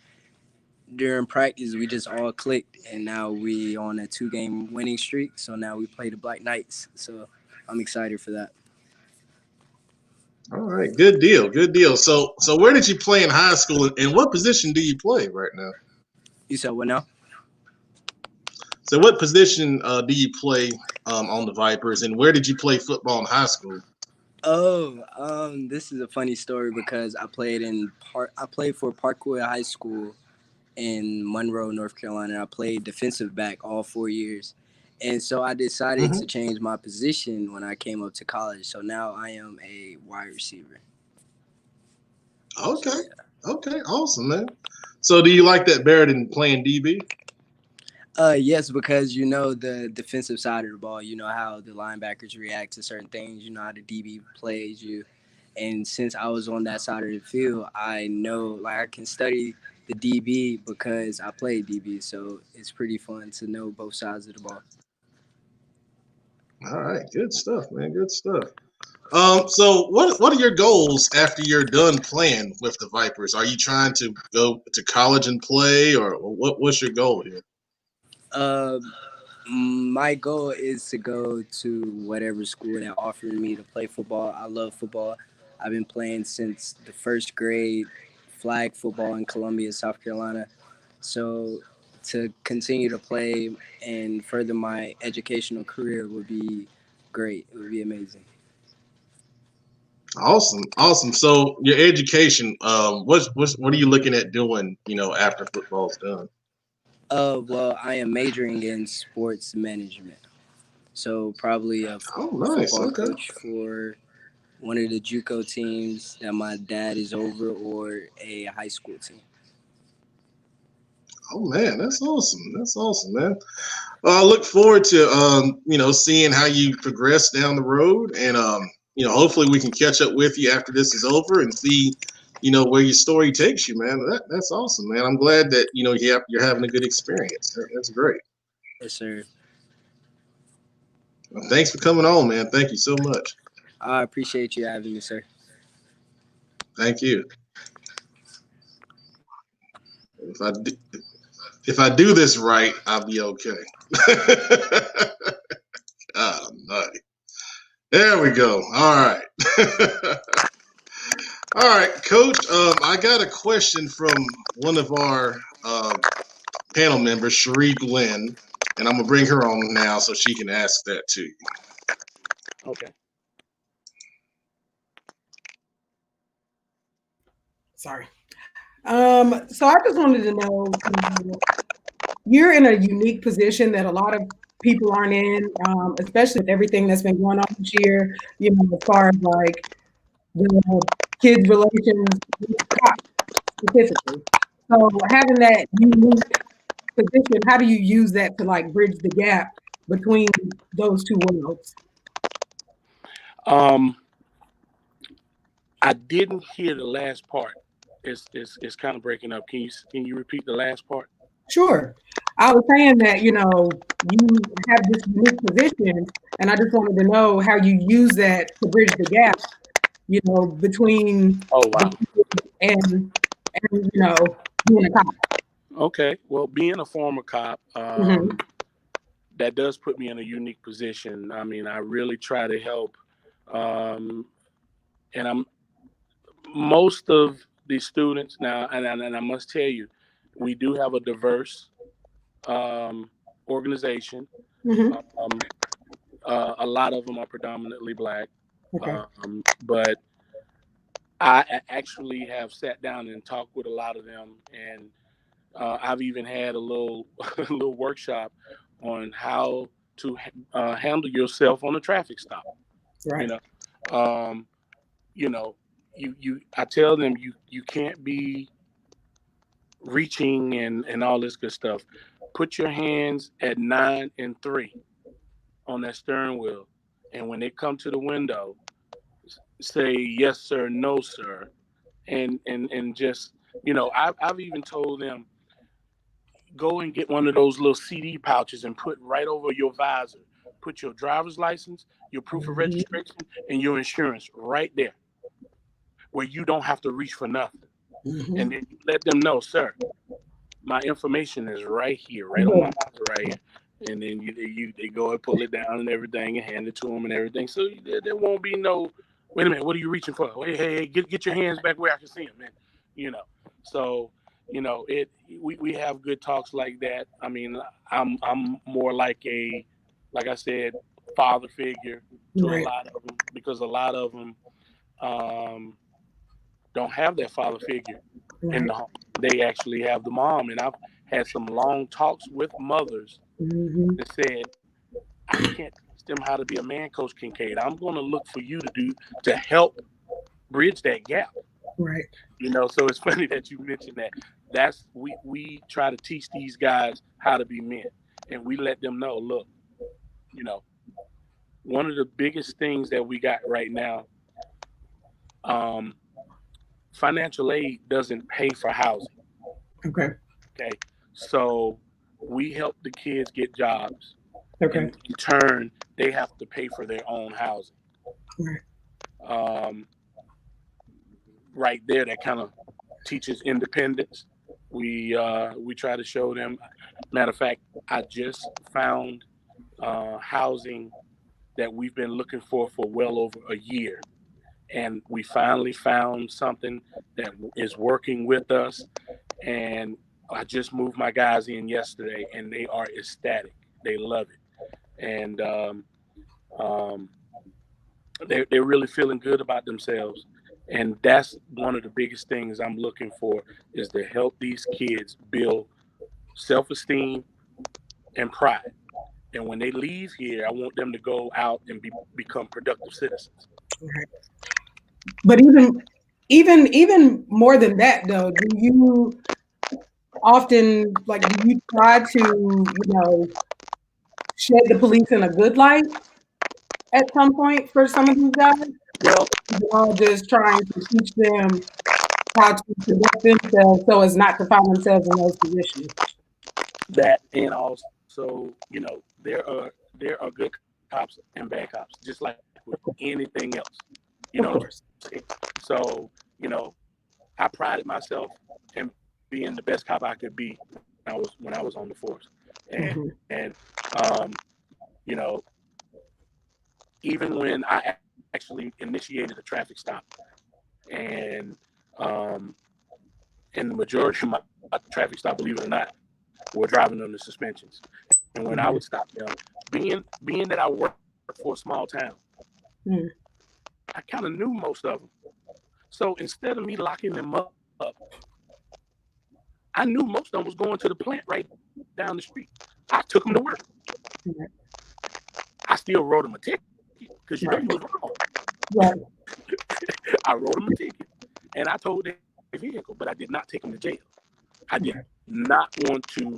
during practice we just all clicked, and now we on a 2-game winning streak. So now we play the Black Knights. So I'm excited for that. All right, good deal, good deal. So where did you play in high school, and what position do you play right now? You said what now? So what position do you play on the Vipers, and where did you play football in high school? Oh, this is a funny story because I played for Parkwood High School in Monroe, North Carolina. I played defensive back all 4 years. And so I decided to change my position when I came up to college. So now I am a wide receiver. Okay. Okay. Awesome, man. So do you like that better than playing DB? Yes, because you know the defensive side of the ball. You know how the linebackers react to certain things. You know how the DB plays you. And since I was on that side of the field, I know, like, I can study the DB because I played DB. So it's pretty fun to know both sides of the ball. All right. Good stuff, man. Good stuff. So what are your goals after you're done playing with the Vipers? Are you trying to go to college and play, or what's your goal here? My goal is to go to whatever school that offered me to play football. I love football. I've been playing since the first grade, flag football in Columbia, South Carolina. So to continue to play and further my educational career would be great. It would be amazing. Awesome, awesome. So your education, what are you looking at doing? After football's done. Well, I am majoring in sports management. So probably a Oh, nice. football Okay. coach for one of the JUCO teams that my dad is over, or a high school team. Oh man, that's awesome. That's awesome, man. I look forward to seeing how you progress down the road, and hopefully we can catch up with you after this is over and see where your story takes you, man. That's awesome, man. I'm glad that you're having a good experience. That's great. Yes, sir. Well, thanks for coming on, man. Thank you so much. I appreciate you having me, sir. Thank you. If I do, if I do this right, I'll be okay. Oh, nice. There we go. All right. All right, Coach. I got a question from one of our panel members, Cherie Glenn, and I'm gonna bring her on now so she can ask that to you. Okay. Sorry. So I just wanted to know, you're in a unique position that a lot of people aren't in, especially with everything that's been going on this year, as far as like the kids' relations with cops specifically. So having that unique position, how do you use that to like bridge the gap between those two worlds? I didn't hear the last part. It's kind of breaking up. Can you repeat the last part? Sure. I was saying that, you have this unique position, and I just wanted to know how you use that to bridge the gap, between Oh, wow. and being a cop. Okay. Well, being a former cop, that does put me in a unique position. I mean, I really try to help, and most of the students now, and I must tell you, we do have a diverse organization. A lot of them are predominantly Black, Okay. but I actually have sat down and talked with a lot of them, and I've even had a little a little workshop on how to handle yourself on a traffic stop. Right. I tell them you can't be reaching and all this good stuff. put your hands at 9 and 3 on that steering wheel, and when they come to the window, say yes sir, no sir, and just, you know, I've even told them, go and get one of those little CD pouches and put right over your visor. Put your driver's license, your proof of registration, and your insurance right there, where you don't have to reach for nothing. And then you let them know, sir, my information is right here, right on my visor right here. And then they go and pull it down and everything and hand it to them and everything. So there won't be no, wait a minute, what are you reaching for? Hey, get your hands back where I can see them, man. You know, so, you know, we have good talks like that. I mean, I'm more like I said, father figure to a lot of them, because a lot of them don't have that father figure in the home. They actually have the mom, and I've had some long talks with mothers that said, I can't teach them how to be a man, Coach Kincaid. I'm going to look for you to help bridge that gap. Right. You know, so it's funny that you mentioned that. That's we try to teach these guys how to be men, and we let them know, look, you know, one of the biggest things that we got right now, financial aid doesn't pay for housing. Okay. So we help the kids get jobs. Okay. And in turn, they have to pay for their own housing. Right. Right there, that kind of teaches independence. We try to show them. Matter of fact, I just found housing that we've been looking for well over a year. And we finally found something that is working with us. And I just moved my guys in yesterday, and they are ecstatic. They love it. And they're really feeling good about themselves. And that's one of the biggest things I'm looking for, is to help these kids build self-esteem and pride. And when they leave here, I want them to go out and become productive citizens. Right. But even more than that, though, do you often, like, do you try to, you know, shed the police in a good light at some point for some of these guys? Well, you're just trying to teach them how to conduct themselves so as not to find themselves in those positions. That, and also, you know, there are good cops and bad cops, just like with anything else. You know, so, you know, I prided myself in being the best cop I could be when I was on the force. And you know, even when I actually initiated a traffic stop, and the majority of my traffic stop, believe it or not, were driving under suspensions. And when I would stop them, being that I worked for a small town, I kind of knew most of them. So instead of me locking them up, I knew most of them was going to the plant right down the street. I took them to work. I still wrote them a ticket because you know he was wrong. I wrote them a ticket, and I told them the vehicle, but I did not take them to jail. I did not want to,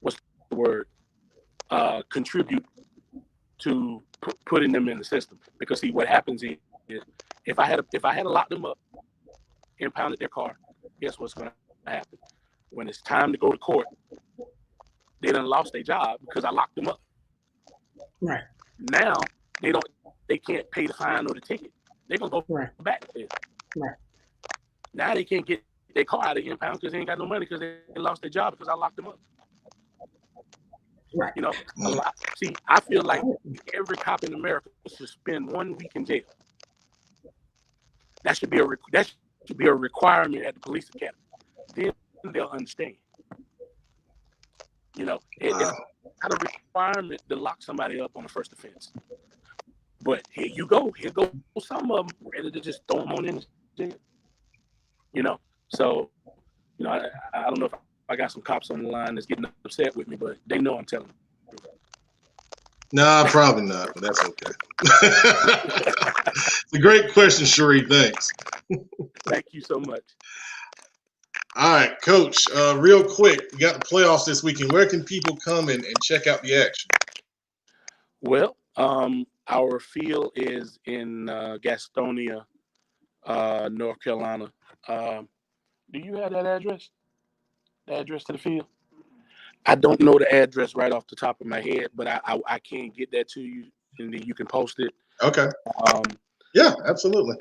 what's the word, contribute to putting them in the system. Because see, what happens is, if I had locked them up, impounded their car, guess what's going to happen? When it's time to go to court, they done lost their job because I locked them up. Right. Now they can't pay the fine or the ticket. They're gonna go back there. Right. Now they can't get their car out of the impound because they ain't got no money because they lost their job because I locked them up. Right. You know, a lot. See, I feel like every cop in America should spend 1 week in jail. That should be a requirement at the police academy. Then they'll understand. You know, it's not a requirement to lock somebody up on the first offense. But here go some of them ready to just throw them on in jail. You know, so, you know, I don't know if I got some cops on the line that's getting upset with me, but they know I'm telling them. Nah, probably not, but that's okay. It's a great question, Sheree. Thanks. Thank you so much. All right, Coach. Real quick, we got the playoffs this weekend. Where can people come and check out the action? Well, our field is in Gastonia, North Carolina. Do you have that address? The address to the field? I don't know the address right off the top of my head, but I can get that to you, and then you can post it. Okay. Yeah, absolutely.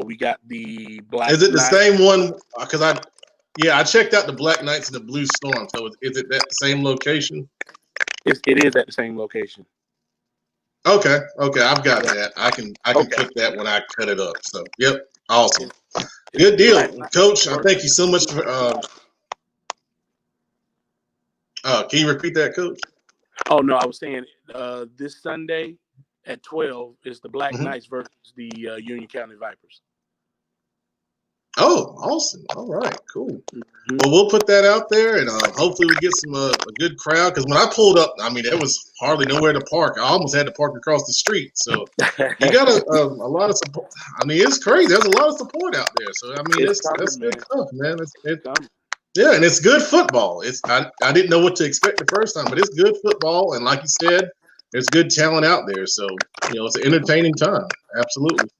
We got the Black. Is it the Knight. same one? Because I checked out the Black Knights and the Blue Storm. So is it that same location? It is at the same location. Okay, I've got that. I can put that when I cut it up. So, yep, awesome. Good deal, Coach. Thank you so much for. Can you repeat that, Coach? Oh no, I was saying this Sunday at 12 is the Black Knights versus the Union County Vipers. Oh, awesome! All right, cool. Well, we'll put that out there, and hopefully we get some a good crowd. Because when I pulled up, I mean, there was hardly nowhere to park. I almost had to park across the street. So you got a lot of support. I mean, it's crazy. There's a lot of support out there. So I mean, that's good stuff, man. Yeah, and it's good football. I didn't know what to expect the first time, but it's good football, and like you said, there's good talent out there. So it's an entertaining time. Absolutely.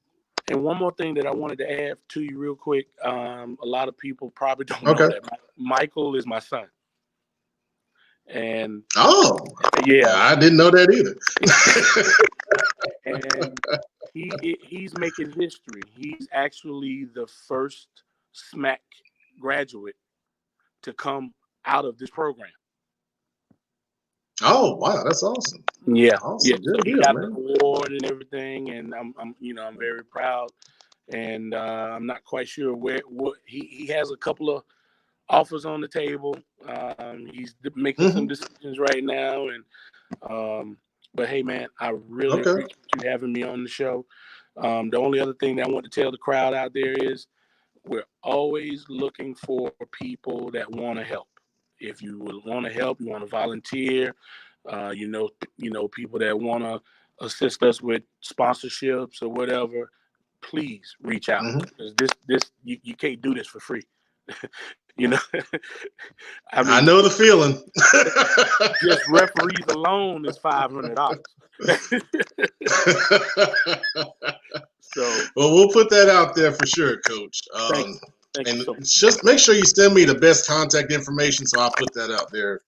And one more thing that I wanted to add to you real quick. A lot of people probably don't know that Michael is my son. And yeah, I didn't know that either. And he's making history. He's actually the first SMAC graduate to come out of this program. Oh wow, that's awesome! Yeah, awesome. Yeah. So he got the award and everything, and I'm very proud. And I'm not quite sure what he has a couple of offers on the table. He's making some decisions right now, and but hey, man, I really appreciate you having me on the show. The only other thing that I want to tell the crowd out there is we're always looking for people that want to help. If you would want to help, you want to volunteer, people that want to assist us with sponsorships or whatever, please reach out. Because this you can't do this for free. I know the feeling. Just referees alone is $500. Well, we'll put that out there for sure, Coach. And just make sure you send me the best contact information, so I'll put that out there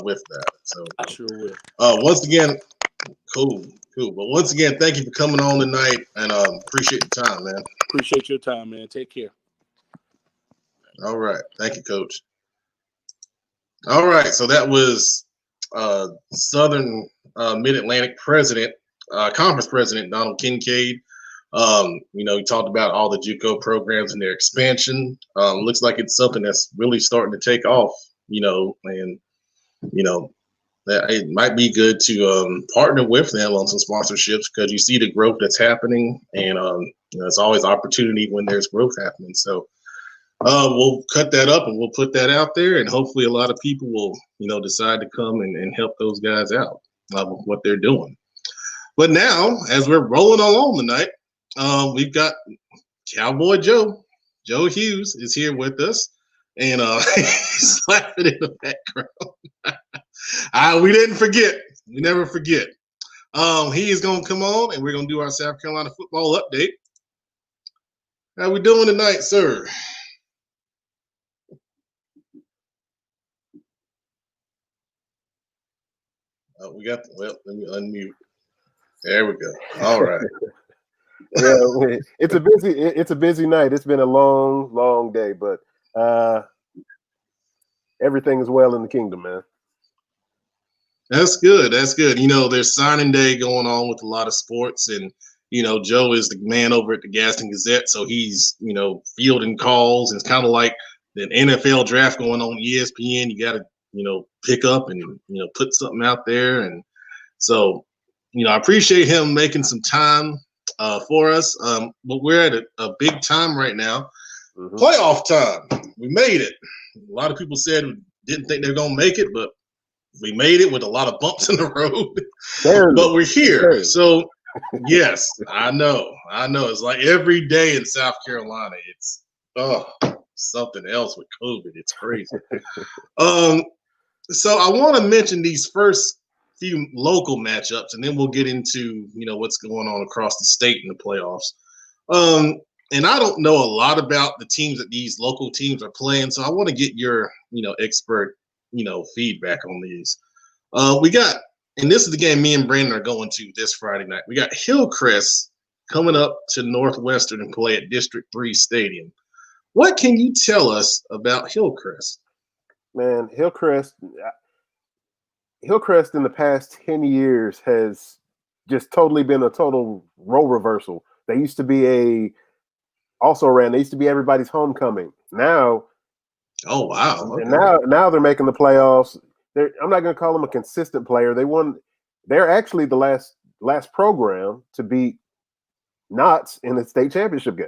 with that. So I sure will. Once again, cool. But once again, thank you for coming on tonight, and appreciate the time, man. Appreciate your time, man. Take care. All right, thank you, Coach. All right, so that was Southern Mid-Atlantic Conference President Donald Kincaid. He talked about all the JUCO programs and their expansion. Looks like it's something that's really starting to take off, and that it might be good to partner with them on some sponsorships, because you see the growth that's happening, and it's always opportunity when there's growth happening. So we'll cut that up and we'll put that out there, and hopefully a lot of people will decide to come and help those guys out with what they're doing. But now, as we're rolling along tonight, we've got Cowboy Joe Hughes is here with us, and he's laughing in the background. We didn't forget. We never forget. He is going to come on, and we're going to do our South Carolina football update. How we doing tonight, sir? Let me unmute. There we go. All right. Yeah, it's a busy night. It's been a long day, but everything is well in the kingdom, man. That's good. There's signing day going on with a lot of sports, and Joe is the man over at the Gaston Gazette, so he's fielding calls. And it's kind of like the NFL draft going on ESPN. You got to pick up and put something out there, and so I appreciate him making some time for us. But we're at a big time right now. Playoff time. We made it. A lot of people said didn't think they were gonna make it, but we made it with a lot of bumps in the road. But we're here. So Yes, I know. It's like every day in South Carolina, it's something else with COVID. It's crazy. So I want to mention these first few local matchups, and then we'll get into what's going on across the state in the playoffs. And I don't know a lot about the teams that these local teams are playing, so I want to get your expert feedback on these. We got, and this is the game me and Brandon are going to this Friday night. We got Hillcrest coming up to Northwestern and play at District 3 Stadium. What can you tell us about Hillcrest? Man, Hillcrest in the past 10 years has just totally been a total role reversal. They used to be they used to be everybody's homecoming. Now, oh wow, okay. And now they're making the playoffs. I'm not going to call them a consistent player. They're actually the last program to beat Knox in the state championship game.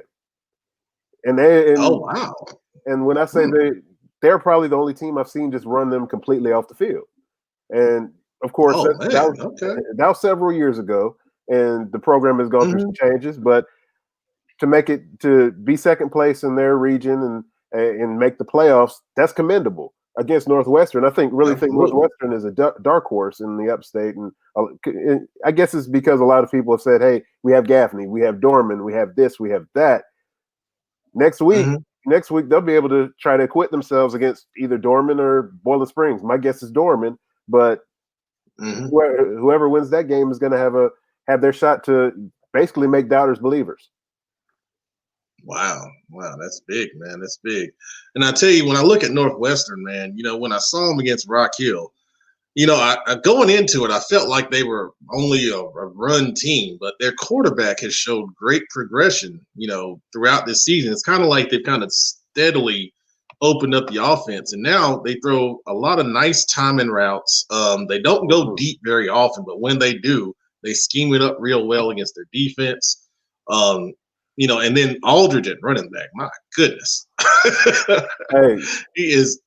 Oh wow. And when I say they're probably the only team I've seen just run them completely off the field. And of course, that was several years ago, and the program has gone through some changes. But to make it to be second place in their region and make the playoffs, that's commendable against Northwestern. I think Northwestern is a dark horse in the upstate, and I guess it's because a lot of people have said, "Hey, we have Gaffney, we have Dorman, we have this, we have that." Next week they'll be able to try to acquit themselves against either Dorman or Boiling Springs. My guess is Dorman, but whoever wins that game is going to have their shot to basically make doubters believers. Wow, that's big, man. That's big. And I tell you, when I look at Northwestern, man, when I saw them against Rock Hill, I going into it, I felt like they were only a run team, but their quarterback has showed great progression, throughout this season. It's kind of like they've kind of steadily opened up the offense, and now they throw a lot of nice timing routes. They don't go deep very often, but when they do, they scheme it up real well against their defense. And then Aldridge at running back, my goodness. Hey, he is,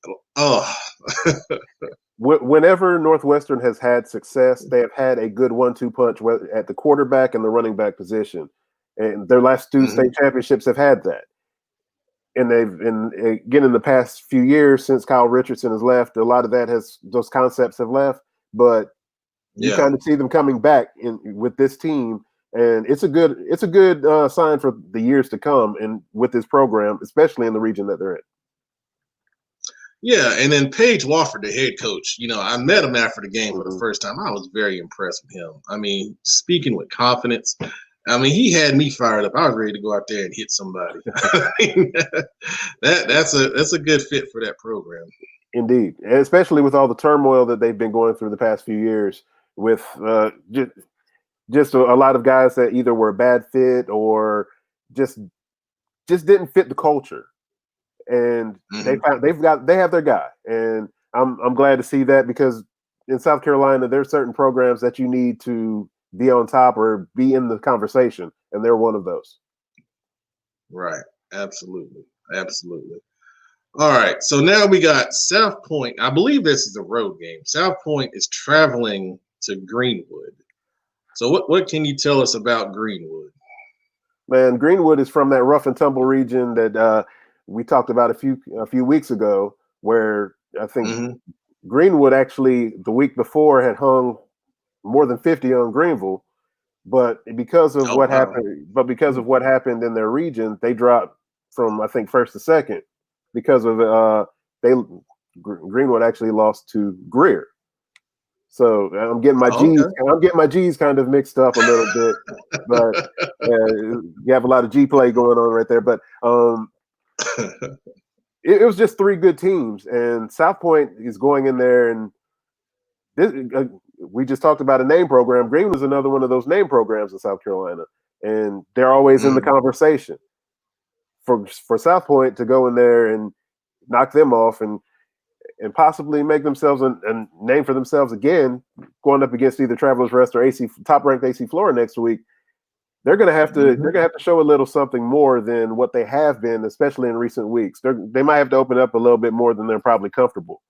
Whenever Northwestern has had success, they have had a good 1-2 punch at the quarterback and the running back position. And their last two state championships have had that. And again, in the past few years since Kyle Richardson has left, a lot of those concepts have left. But you kind of see them coming back with this team. And it's a good sign for the years to come, and with this program, especially in the region that they're in. Yeah, and then Paige Wofford, the head coach, I met him after the game for the first time. I was very impressed with him. I mean, speaking with confidence. I mean, he had me fired up. I was ready to go out there and hit somebody. That's a good fit for that program. Indeed, and especially with all the turmoil that they've been going through the past few years with just a lot of guys that either were a bad fit or just didn't fit the culture, and they have their guy, and I'm glad to see that, because in South Carolina there's certain programs that you need to be on top or be in the conversation, and they're one of those. Right, absolutely. All right, so now we got South Point. I believe this is a road game. South Point is traveling to Greenwood. So what can you tell us about Greenwood? Man, Greenwood is from that rough and tumble region that we talked about a few weeks ago, where I think Greenwood actually the week before had hung more than 50 on Greenville, but because of what happened in their region, they dropped from, I think, first to second because of Greenwood actually lost to Greer. So I'm getting my G's. I'm getting my G's kind of mixed up a little bit, but you have a lot of G play going on right there. But it was just three good teams, and South Point is going in there, and we just talked about a name program. Greenwood is another one of those name programs in South Carolina, and they're always in the conversation. For South Point to go in there and knock them off and possibly make themselves a name for themselves again, going up against either Travelers Rest or top-ranked AC Florida next week, they're going to have to show a little something more than what they have been, especially in recent weeks. They might have to open up a little bit more than they're probably comfortable.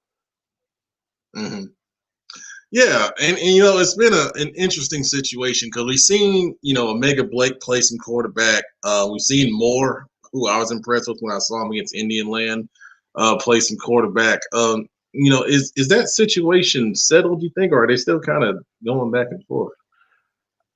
Yeah, and it's been an interesting situation because we've seen Omega Blake play some quarterback. We've seen Moore, who I was impressed with when I saw him against Indian Land, play some quarterback. Is that situation settled? Do you think, or are they still kind of going back and forth?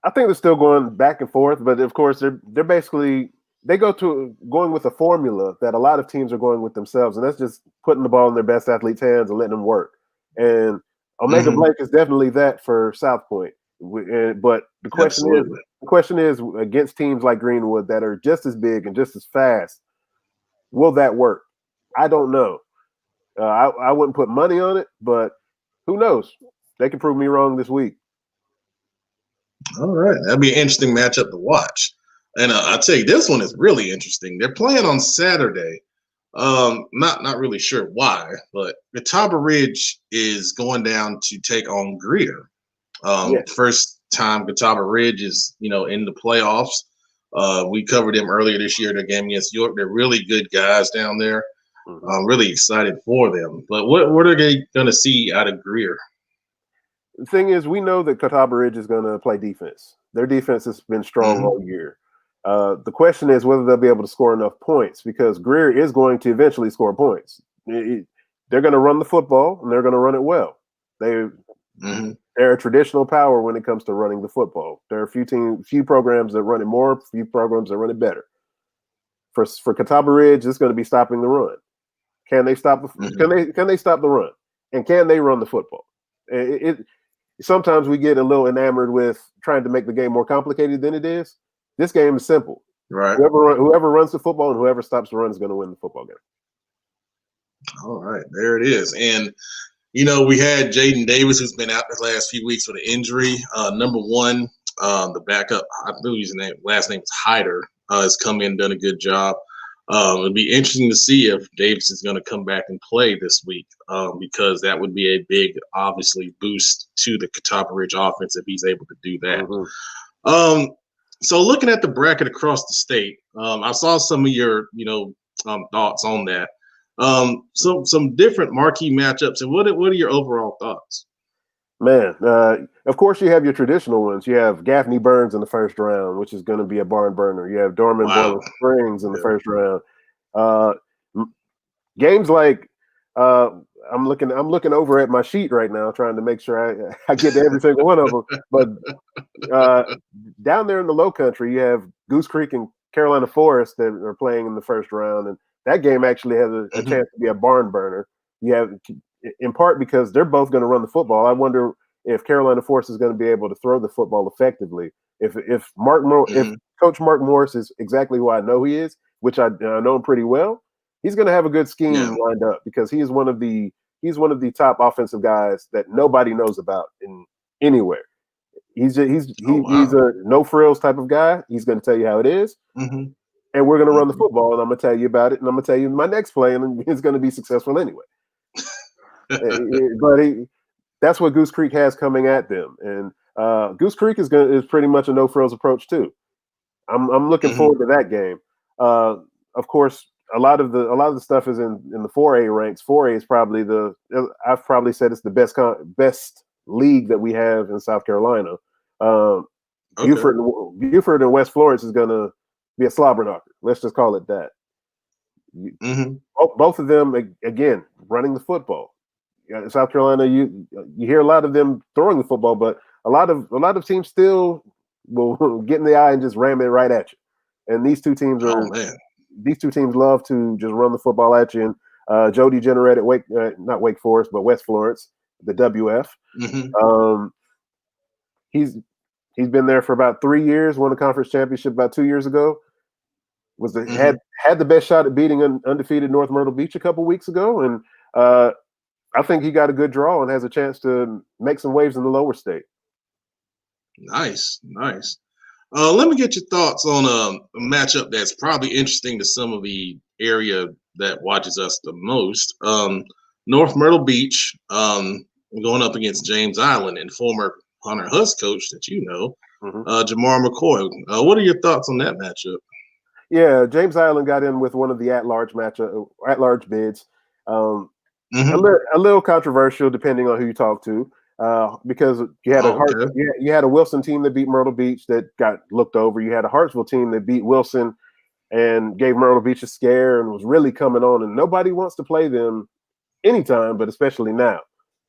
I think they're still going back and forth, but of course they're basically going with a formula that a lot of teams are going with themselves, and that's just putting the ball in their best athletes' hands and letting them work. And Omega Blake is definitely that for South Point. But the question is against teams like Greenwood that are just as big and just as fast, will that work? I don't know. I wouldn't put money on it, but who knows? They can prove me wrong this week. All right, that'd be an interesting matchup to watch. And I'll tell you, this one is really interesting. They're playing on Saturday. Not really sure why, but Catawba Ridge is going down to take on Greer. First time Catawba Ridge is in the playoffs. We covered them earlier this year. Their game against York. They're really good guys down there. I'm really excited for them. But what are they going to see out of Greer? The thing is, we know that Catawba Ridge is going to play defense. Their defense has been strong all year. The question is whether they'll be able to score enough points, because Greer is going to eventually score points. They're going to run the football, and they're going to run it well. They're a traditional power when it comes to running the football. There are few programs that run it more, few programs that run it better. For Catawba Ridge, it's going to be stopping the run. Can they stop can they stop the run? And can they run the football? Sometimes we get a little enamored with trying to make the game more complicated than it is. This game is simple. Right. Whoever runs the football and whoever stops the run is going to win the football game. All right, there it is. And we had Jaden Davis, who's been out the last few weeks with an injury. Number one, the backup, I believe his last name is Hyder, has come in and done a good job. It'd be interesting to see if Davis is going to come back and play this week, because that would be a big, obviously, boost to the Catawba Ridge offense if he's able to do that. So looking at the bracket across the state, I saw some of your, thoughts on that. Some different marquee matchups, and what are your overall thoughts? Man, of course you have your traditional ones. You have Gaffney Burns in the first round, which is going to be a barn burner. You have Dorman Boiler Springs in the first round. Games like I'm looking over at my sheet right now, trying to make sure I get to every single one of them. But down there in the Low Country, you have Goose Creek and Carolina Forest that are playing in the first round, and that game actually has a chance to be a barn burner. You have, in part because they're both going to run the football. I wonder if Carolina Forest is going to be able to throw the football effectively. If Coach Mark Morris is exactly who I know he is, which I know him pretty well, he's going to have a good scheme lined up, because he's one of the top offensive guys that nobody knows about in anywhere. He's a no frills type of guy. He's going to tell you how it is. And we're going to run the football, and I'm going to tell you about it, and I'm going to tell you my next play, and it's going to be successful anyway. But that's what Goose Creek has coming at them, and Goose Creek is pretty much a no frills approach too. I'm looking forward to that game. Of course, a lot of the stuff is in the 4A ranks. 4A is probably I've probably said it's the best league that we have in South Carolina. Buford and West Florence is going to be a slobber knocker. Let's just call it that. Both of them, again, running the football. In South Carolina, you hear a lot of them throwing the football, but a lot of teams still will get in the eye and just ram it right at you. And these two teams love to just run the football at you. And Joe Degenerate at not Wake Forest, but West Florence, the WF. He's been there for about 3 years. Won the conference championship about 2 years ago. Had the best shot at beating an undefeated North Myrtle Beach a couple weeks ago, and I think he got a good draw and has a chance to make some waves in the lower state. Nice. Let me get your thoughts on a matchup that's probably interesting to some of the area that watches us the most. North Myrtle Beach going up against James Island and former Hunter Huss coach that Jamar McCoy. What are your thoughts on that matchup? Yeah, James Island got in with one of the at-large bids. A little controversial depending on who you talk to. because you had you had a Wilson team that beat Myrtle Beach that got looked over. You had a Hartsville team that beat Wilson and gave Myrtle Beach a scare and was really coming on. And nobody wants to play them anytime, but especially now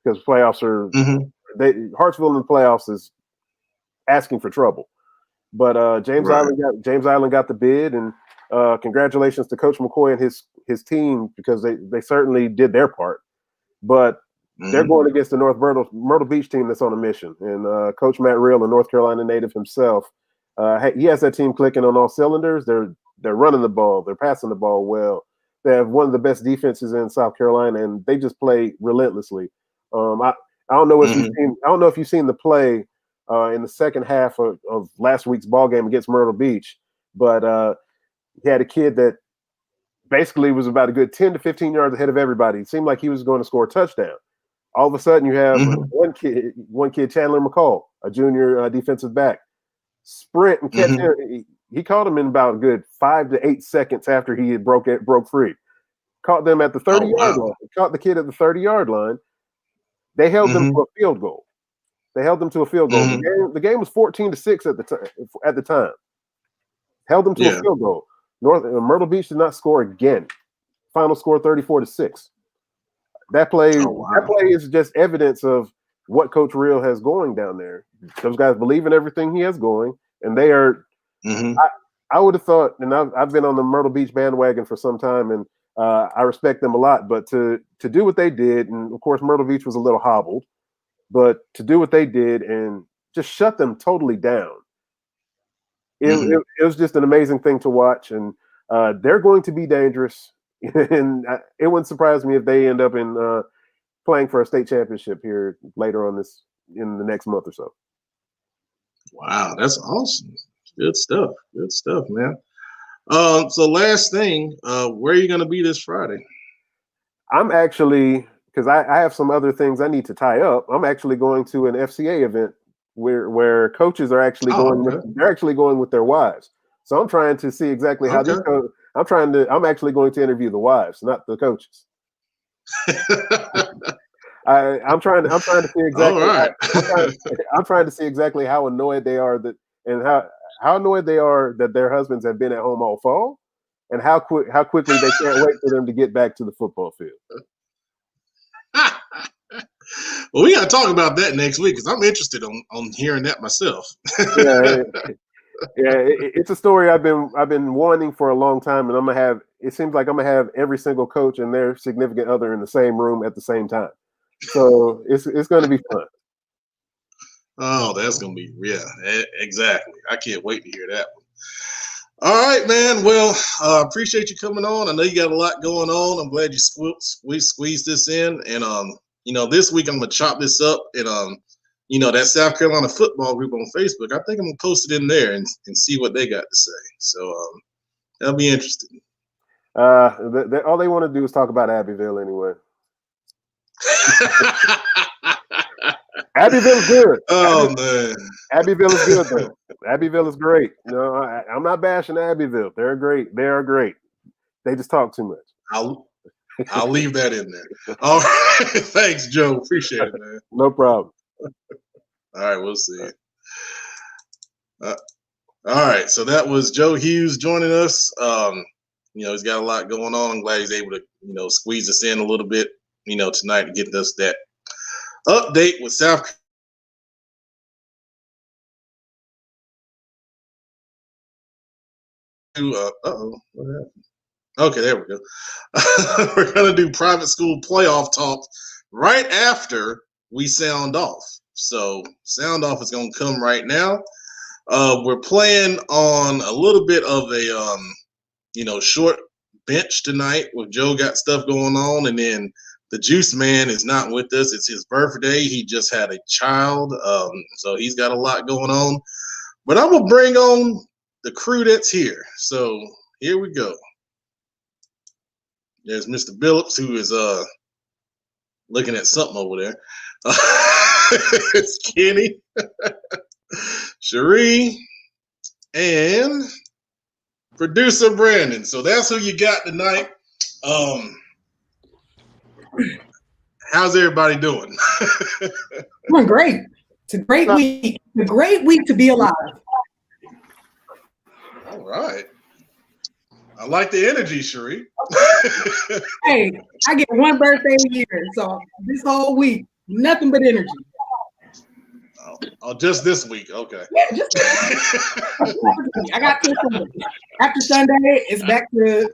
because playoffs are Hartsville in the playoffs is asking for trouble. But James Island got the bid, and congratulations to Coach McCoy and his team because they certainly did their part. But they're going against the North Myrtle Beach team that's on a mission, and Coach Matt Real, a North Carolina native himself, he has that team clicking on all cylinders. They're running the ball, they're passing the ball well. They have one of the best defenses in South Carolina, and they just play relentlessly. I don't know if you've seen the play in the second half of last week's ball game against Myrtle Beach, but he had a kid that basically was about a good 10 to 15 yards ahead of everybody. It seemed like he was going to score a touchdown. All of a sudden, you have one kid, Chandler McCall, a junior defensive back, sprint and catch him. He caught him in about a good 5 to 8 seconds after he had broke free. Caught them at the 30-yard line. Caught the kid at the 30-yard line. They held them to a field goal. The game was 14-6 at the time. Held them to a field goal. Myrtle Beach did not score again. Final score 34-6. That play is just evidence of what Coach Real has going down there. Those guys believe in everything he has going, and they are. I would have thought, and I've been on the Myrtle Beach bandwagon for some time, and I respect them a lot. But to do what they did, and of course Myrtle Beach was a little hobbled, but to do what they did and just shut them totally down, it was just an amazing thing to watch. And they're going to be dangerous, and it wouldn't surprise me if they end up in playing for a state championship here later on in the next month or so. Wow, that's awesome. Good stuff, man. So last thing, where are you going to be this Friday? I'm actually, because I have some other things I need to tie up. I'm actually going to an FCA event where coaches are actually they're actually going with their wives. So I'm trying to see exactly how these go. I'm actually going to interview the wives, not the coaches. I'm trying to see exactly. I'm trying to see exactly how annoyed they are how annoyed they are that their husbands have been at home all fall, and how quickly they can't wait for them to get back to the football field. Well, we got to talk about that next week because I'm interested on hearing that myself. It's a story I've been wanting for a long time, and it seems like I'm gonna have every single coach and their significant other in the same room at the same time. So it's going to be fun. Oh, that's going to be, exactly. I can't wait to hear that one. All right, man. Well, appreciate you coming on. I know you got a lot going on. I'm glad you squeezed this in. And, this week I'm going to chop this up. And, that South Carolina football group on Facebook, I think I'm going to post it in there and see what they got to say. So that'll be interesting. All they want to do is talk about Abbeville anyway. Abbeville is good. Oh man, Abbeville is good though. Abbeville is great. I'm not bashing Abbeville. They're great. They are great. They just talk too much. I'll leave that in there. All right. Thanks, Joe. Appreciate it, man. No problem. All right, we'll see. All right, so that was Joe Hughes joining us. He's got a lot going on. I'm glad he's able to, squeeze us in a little bit, tonight to get us that update with South. What happened? Okay, there we go. We're gonna do private school playoff talk right after we sound off. So sound off is gonna come right now. We're playing on a little bit of a short bench tonight with Joe got stuff going on, and then the Juice Man is not with us. It's his birthday. He just had a child, so he's got a lot going on. But I'm gonna bring on the crew that's here. So here we go. There's Mr. Billups, who is looking at something over there. It's Kenny, Cherie, and producer Brandon. So that's who you got tonight. how's everybody doing? Doing great. It's a great week. A great week to be alive. All right. I like the energy, Cherie. Hey, I get one birthday a year, so this whole week, nothing but energy. Oh, just this week. Okay. Yeah, just I got till Sunday. After Sunday, it's back to,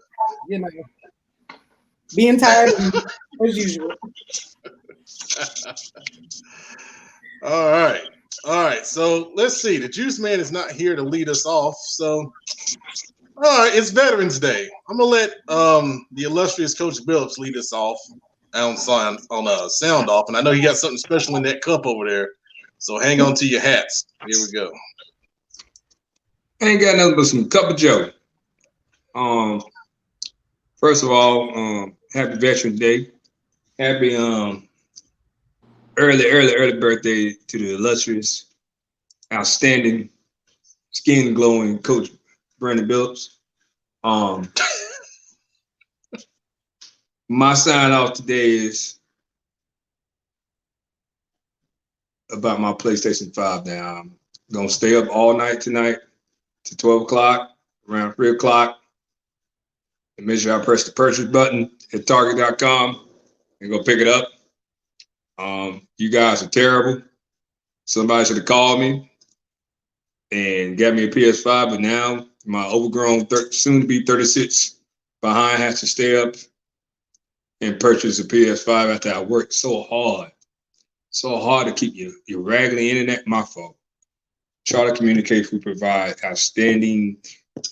being tired as usual. All right. So let's see. The Juice Man is not here to lead us off. So, all right, it's Veterans Day. I'm gonna let the illustrious Coach Billups lead us off on sound off, and I know you got something special in that cup over there. So hang on to your hats. Here we go. I ain't got nothing but some cup of joe. First of all, happy Veterans Day. Happy early birthday to the illustrious, outstanding, skin glowing Coach Brandon Billups. My sign off today is about my PlayStation 5 now. I'm gonna stay up all night tonight to 12 o'clock, around 3 o'clock, and make sure I press the purchase button at Target.com and go pick it up. You guys are terrible. Somebody should have called me and got me a PS5, but now my overgrown, soon to be 36 behind has to stay up and purchase a PS5 after I worked so hard to keep your raggedy internet. My fault. Charter Communications, we provide outstanding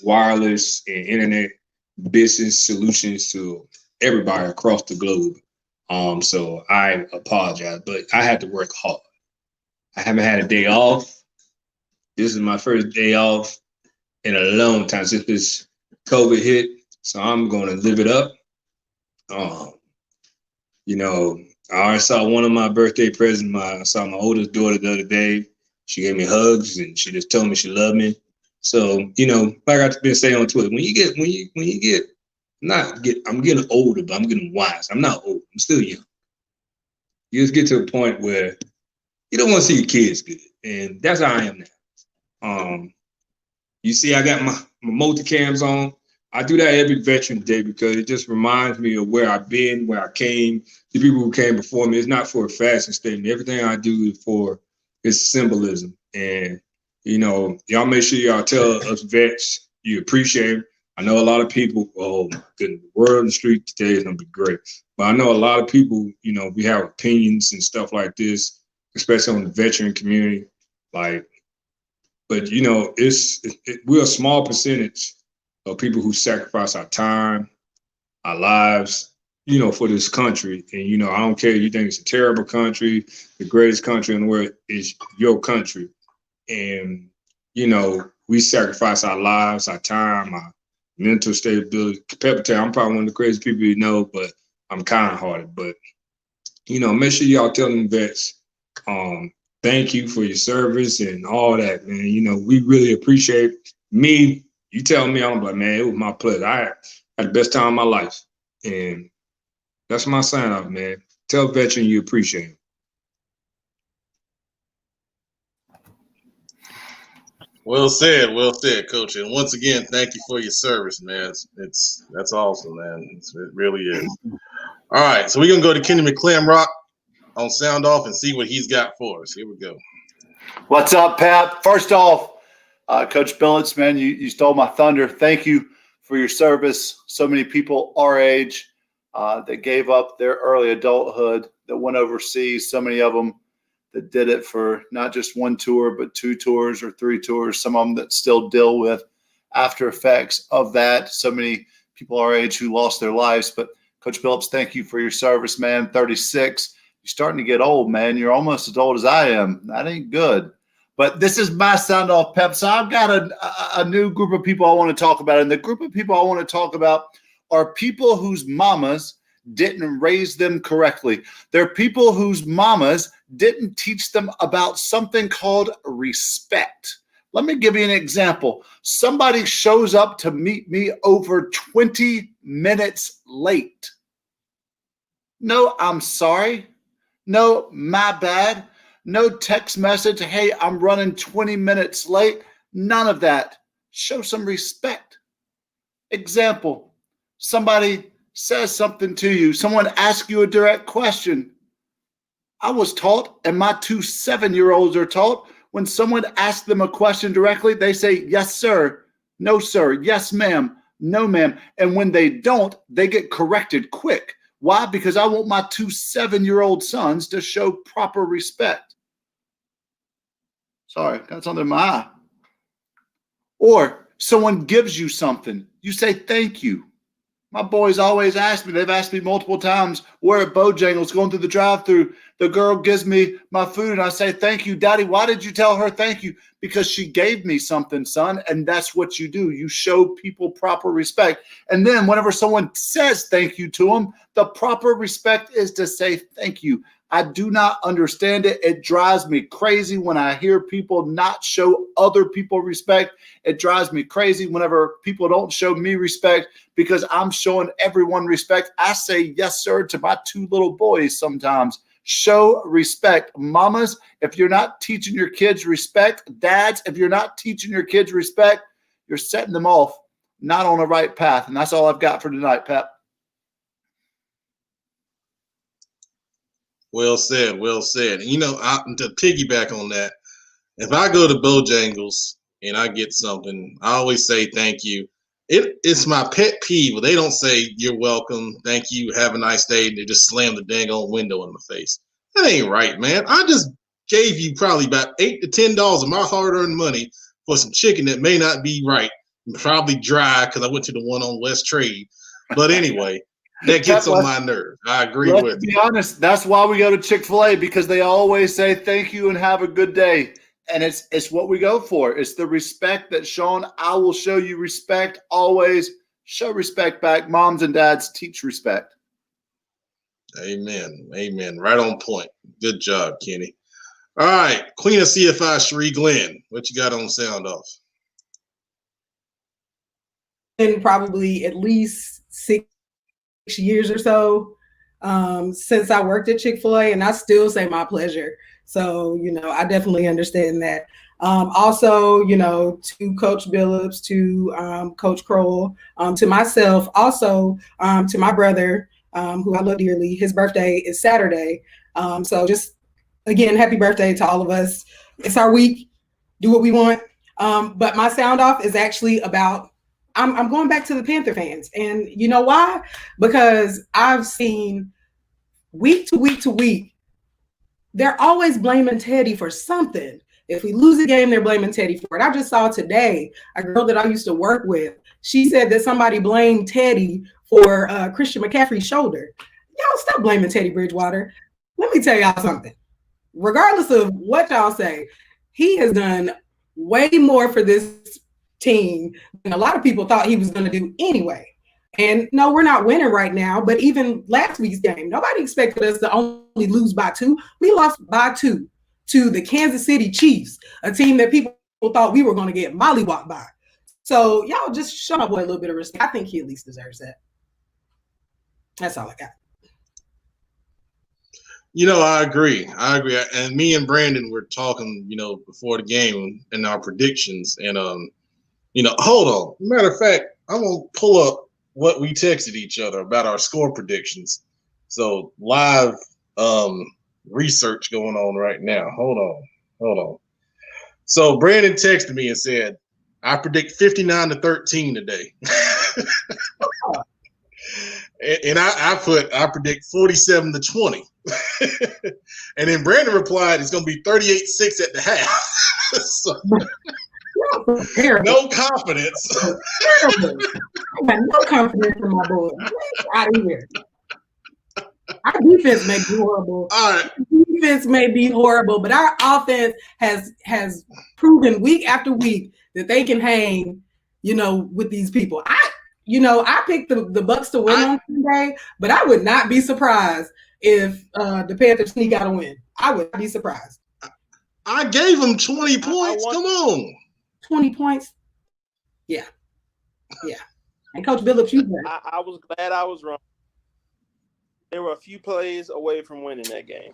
wireless and internet business solutions to everybody across the globe. So I apologize, but I had to work hard. I haven't had a day off. This is my first day off in a long time since this COVID hit. So I'm going to live it up. I already saw one of my birthday presents. I saw my oldest daughter the other day. She gave me hugs and she just told me she loved me. So, like I've been saying on Twitter, I'm getting older, but I'm getting wise. I'm not old. I'm still young. You just get to a point where you don't want to see your kids good. And that's how I am now. You see, I got my multicams on. I do that every Veterans Day because it just reminds me of where I've been, where I came, the people who came before me. It's not for a fashion statement. Everything I do is for its symbolism. And, y'all make sure y'all tell us vets you appreciate them. I know a lot of people, oh my goodness, the word on the street today is going to be great. But I know a lot of people, we have opinions and stuff like this, especially on the veteran community. But we're a small percentage of people who sacrifice our time, our lives, for this country. And, I don't care if you think it's a terrible country, the greatest country in the world is your country. And, we sacrifice our lives, our time, our mental stability. I'm probably one of the craziest people you know, but I'm kind-hearted. But, make sure y'all tell them vets, thank you for your service and all that, man. We really appreciate me. You tell me, I'm like, man, it was my pleasure. I had the best time of my life. And that's my sign off, man. Tell a veteran you appreciate him. Well said, Coach. And once again, thank you for your service, man. That's awesome, man. It really is. All right, so we're gonna go to Kenny McClamrock on sound off and see what he's got for us. Here we go. What's up, Pat? First off, Coach Billups, man, you stole my thunder. Thank you for your service. So many people our age that gave up their early adulthood, that went overseas, so many of them that did it for not just one tour, but 2 tours or 3 tours, some of them that still deal with after effects of that. So many people our age who lost their lives. But Coach Billups, thank you for your service, man. 36. You're starting to get old, man. You're almost as old as I am. That ain't good. But this is my sound off, Pep. So I've got a new group of people I want to talk about. And the group of people I want to talk about are people whose mamas didn't raise them correctly. They're people whose mamas didn't teach them about something called respect. Let me give you an example. Somebody shows up to meet me over 20 minutes late. No, I'm sorry. No, my bad. No text message, hey, I'm running 20 minutes late. None of that. Show some respect. Example, somebody says something to you. Someone asks you a direct question. I was taught, and my 2 7-year-olds are taught, when someone asks them a question directly, they say, yes, sir, no, sir, yes, ma'am, no, ma'am. And when they don't, they get corrected quick. Why? Because I want my 2 7-year-old sons to show proper respect. Sorry, got something in my eye. Or someone gives you something. You say thank you. My boys always ask me, they've asked me multiple times, we're at Bojangles going through the drive-thru. The girl gives me my food and I say, thank you, Daddy. Why did you tell her thank you? Because she gave me something, son. And that's what you do. You show people proper respect. And then whenever someone says thank you to them, the proper respect is to say thank you. I do not understand it. It drives me crazy when I hear people not show other people respect. It drives me crazy whenever people don't show me respect because I'm showing everyone respect. I say yes, sir, to my 2 little boys sometimes. Show respect. Mamas, if you're not teaching your kids respect, dads, if you're not teaching your kids respect, you're setting them off not on the right path. And that's all I've got for tonight, Pep. Well said, well said. And, to piggyback on that, if I go to Bojangles and I get something, I always say thank you. It's my pet peeve when they don't say you're welcome, thank you, have a nice day, and they just slam the dang old window in my face. That ain't right, man. I just gave you probably about $8 to $10 of my hard-earned money for some chicken that may not be right, and probably dry because I went to the one on West Trade. But anyway, that gets on my nerve. I agree with you. Let's be honest. That's why we go to Chick-fil-A, because they always say thank you and have a good day. And it's what we go for. It's the respect that Sean, I will show you respect. Always show respect back. Moms and dads, teach respect. Amen. Amen. Right on point. Good job, Kenny. All right. Queen of CFI, Cherie Glenn. What you got on sound off? In probably at least 6 years or so since I worked at Chick-fil-A, and I still say my pleasure. So, I definitely understand that. Also, to Coach Billups, to Coach Kroll, to myself, also to my brother, who I love dearly. His birthday is Saturday. So just, again, happy birthday to all of us. It's our week. Do what we want. But my sound off is actually about, I'm going back to the Panther fans. And you know why? Because I've seen week to week to week, they're always blaming Teddy for something. If we lose a game, they're blaming Teddy for it. I just saw today a girl that I used to work with. She said that somebody blamed Teddy for Christian McCaffrey's shoulder. Y'all stop blaming Teddy Bridgewater. Let me tell y'all something. Regardless of what y'all say, he has done way more for this team than a lot of people thought he was going to do anyway. And no, we're not winning right now, but even last week's game, nobody expected us to only lose by 2. We lost by 2 to the Kansas City Chiefs, a team that people thought we were going to get mollywopped by. So y'all just show my boy a little bit of respect. I think he at least deserves that. That's all I got. I agree. And me and Brandon were talking, before the game and our predictions. And, hold on. Matter of fact, I'm going to pull up what we texted each other about our score predictions. So live research going on right now. Hold on. So Brandon texted me and said, I predict 59-13 today. And I predict 47-20. And then Brandon replied, it's going to be 38-6 at the half. So, no confidence. Terrible. I got no confidence in my boy. Out of here. Our defense may be horrible. All right. Defense may be horrible, but our offense has proven week after week that they can hang, with these people. I picked the Bucks to win on Sunday, but I would not be surprised if the Panthers sneak out a win. I would not be surprised. I gave them 20 points. Come on. 20 points? Yeah. And Coach Billups, you there. I was glad I was wrong. There were a few plays away from winning that game.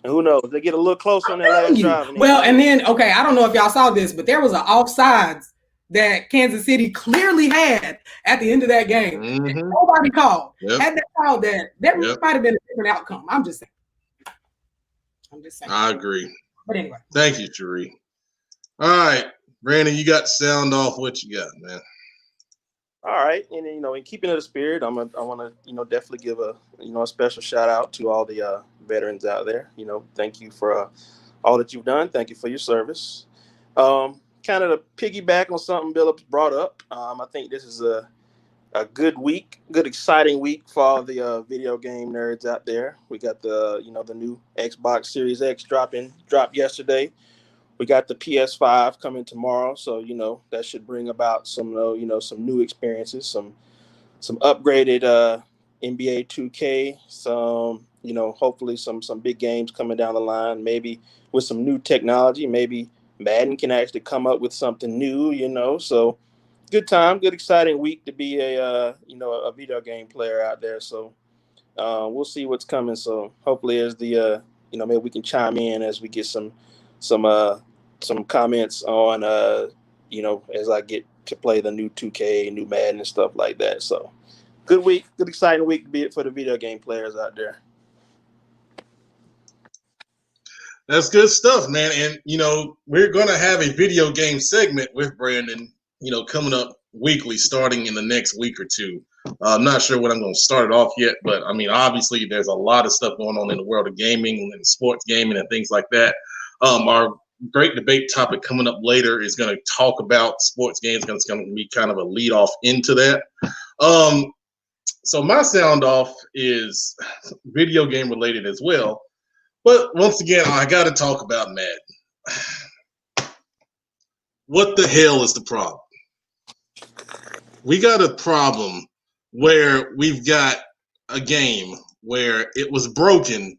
And who knows? They get a little closer on that last drive. Well, and then, okay, I don't know if y'all saw this, but there was an offsides that Kansas City clearly had at the end of that game. Mm-hmm. Nobody called. Yep. Had they called that, might have been a different outcome. I'm just saying. I agree. But anyway. Thank you, Cherie. All right, Brandon, you got sound off. What you got, man? All right, and in keeping of the spirit, I want to definitely give a special shout out to all the veterans out there. Thank you for all that you've done. Thank you for your service. Kind of to piggyback on something Billups brought up, I think this is a good week, good exciting week for all the video game nerds out there. We got the new Xbox Series X dropped yesterday. We got the PS5 coming tomorrow, so that should bring about some some new experiences, some upgraded NBA 2K, some hopefully some big games coming down the line, maybe with some new technology, maybe Madden can actually come up with something new, so good time, good exciting week to be a video game player out there. So we'll see what's coming. So hopefully as the maybe we can chime in as we get some comments on as I get to play the new 2K, new Madden and stuff like that. So good week, good exciting week to be for the video game players out there. That's good stuff, man. And we're gonna have a video game segment with Brandon, coming up weekly starting in the next week or two. I'm not sure what I'm going to start it off yet, but I mean, obviously there's a lot of stuff going on in the world of gaming and sports gaming and things like that. Our great debate topic coming up later is going to talk about sports games. It's going to be kind of a lead off into that. So my sound off is video game related as well. But once again, I got to talk about Madden. What the hell is the problem? We got a problem where we've got a game where it was broken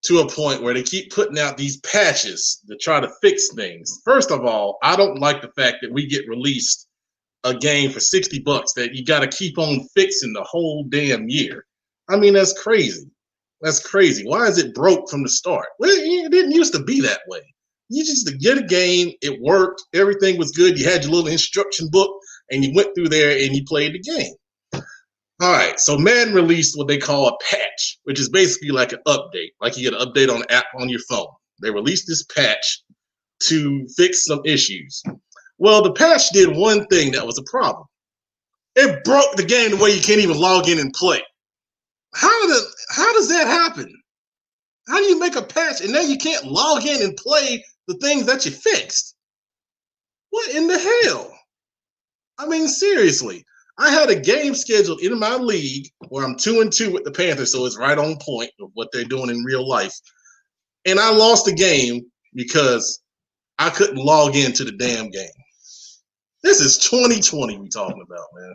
to a point where they keep putting out these patches to try to fix things. First of all, I don't like the fact that we get released a game for $60 that you got to keep on fixing the whole damn year. I mean, that's crazy. That's crazy. Why is it broke from the start? Well, it didn't used to be that way. You just get a game, it worked, everything was good. You had your little instruction book, and you went through there and you played the game. All right, so Madden released what they call a patch, which is basically like an update, like you get an update on the app on your phone. They released this patch to fix some issues. Well, the patch did one thing that was a problem. It broke the game the way you can't even log in and play. How does that happen? How do you make a patch and now you can't log in and play the things that you fixed? What in the hell? I mean, seriously. I had a game scheduled in my league where I'm 2-2 with the Panthers, so it's right on point of what they're doing in real life. And I lost the game because I couldn't log into the damn game. This is 2020 we talking about, man.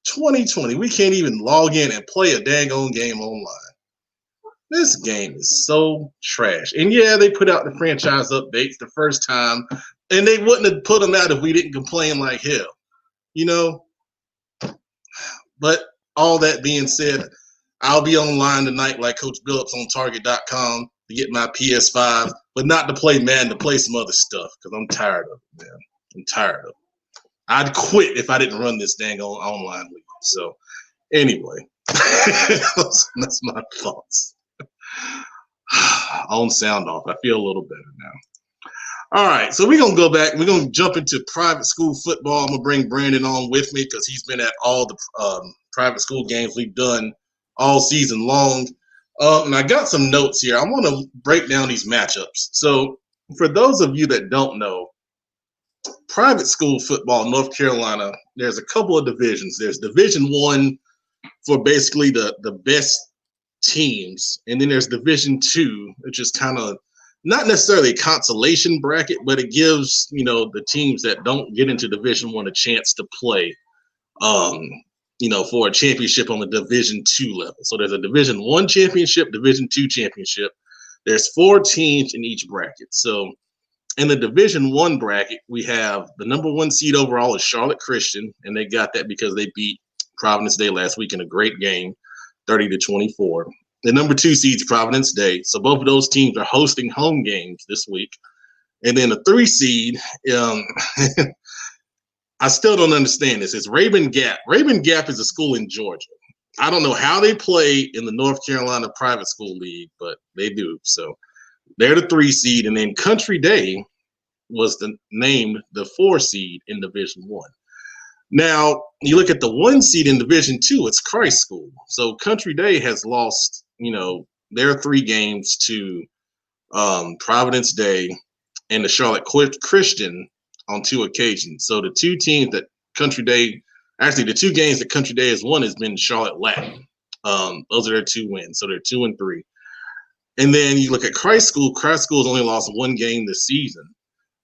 2020. We can't even log in and play a dang on game online. This game is so trash. And yeah, they put out the franchise updates the first time, and they wouldn't have put them out if we didn't complain like hell. But all that being said, I'll be online tonight like Coach Billups on Target.com to get my PS5, but not to play Madden, to play some other stuff because I'm tired of it, man. I'm tired of it. I'd quit if I didn't run this dang online league. So anyway, that's my thoughts. On sound off. I feel a little better now. All right, so we're going to go back. We're going to jump into private school football. I'm going to bring Brandon on with me because he's been at all the private school games we've done all season long. And I got some notes here. I want to break down these matchups. So for those of you that don't know, private school football in North Carolina, there's a couple of divisions. There's Division I for basically the best teams, and then there's Division II, which is kind of not necessarily a consolation bracket, but it gives the teams that don't get into Division I a chance to play, for a championship on the Division II level. So there's a Division I championship, Division II championship. There's 4 teams in each bracket. So in the Division I bracket, we have the number 1 seed overall is Charlotte Christian, and they got that because they beat Providence Day last week in a great game, 30-24. The number 2 seed's Providence Day. So both of those teams are hosting home games this week. And then the 3 seed, I still don't understand this. It's Raven Gap. Raven Gap is a school in Georgia. I don't know how they play in the North Carolina Private School League, but they do. So they're the 3 seed. And then Country Day was named the 4 seed in Division 1. Now, you look at the 1 seed in Division 2, it's Christ School. So Country Day has lost, their 3 games to Providence Day and the Charlotte Christian on 2 occasions. So the 2 teams that Country Day, actually the 2 games that Country Day has won has been Charlotte Latin. Those are their 2 wins. So they're 2-3. And then you look at Christ School has only lost 1 game this season.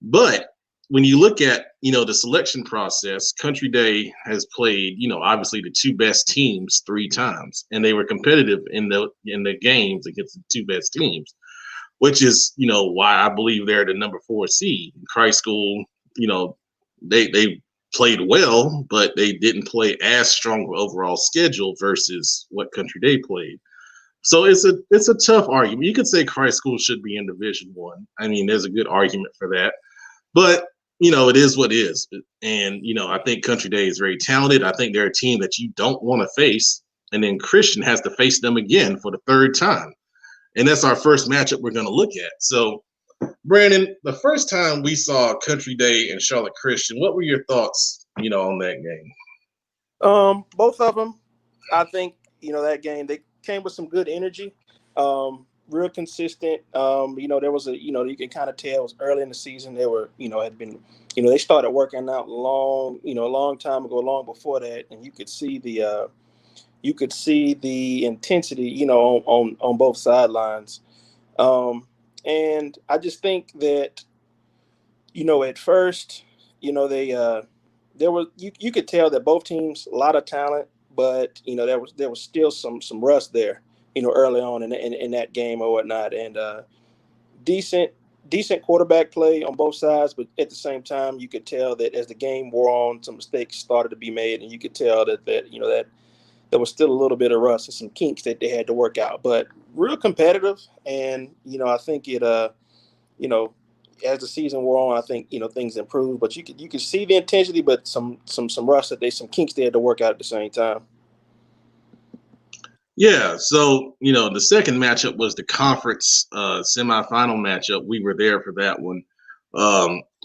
But when you look at, the selection process, Country Day has played, obviously the 2 best teams 3 times, and they were competitive in the games against the 2 best teams, which is, why I believe they're the number 4 seed. Christ School, they played well, but they didn't play as strong of overall schedule versus what Country Day played. So it's a tough argument. You could say Christ School should be in Division 1. I mean, there's a good argument for that. But, it is what it is. And, I think Country Day is very talented. I think they're a team that you don't want to face. And then Christian has to face them again for the 3rd time. And that's our first matchup we're going to look at. So, Brandon, the first time we saw Country Day and Charlotte Christian, what were your thoughts, on that game? Both of them, I think, that game, they came with some good energy. Real consistent. There was you can kind of tell it was early in the season. They were, had been, they started working out a long time ago, long before that, and you could see the intensity, on both sidelines. And I just think that, at first, there was you could tell that both teams a lot of talent, but there was still some rust there. Early on in that game or whatnot, and decent quarterback play on both sides. But at the same time, you could tell that as the game wore on, some mistakes started to be made, and you could tell that there was still a little bit of rust and some kinks that they had to work out. But real competitive, and I think it as the season wore on, I think things improved. But you could see the intensity, but some rust some kinks they had to work out at the same time. Yeah, so, the second matchup was the conference semifinal matchup. We were there for that one.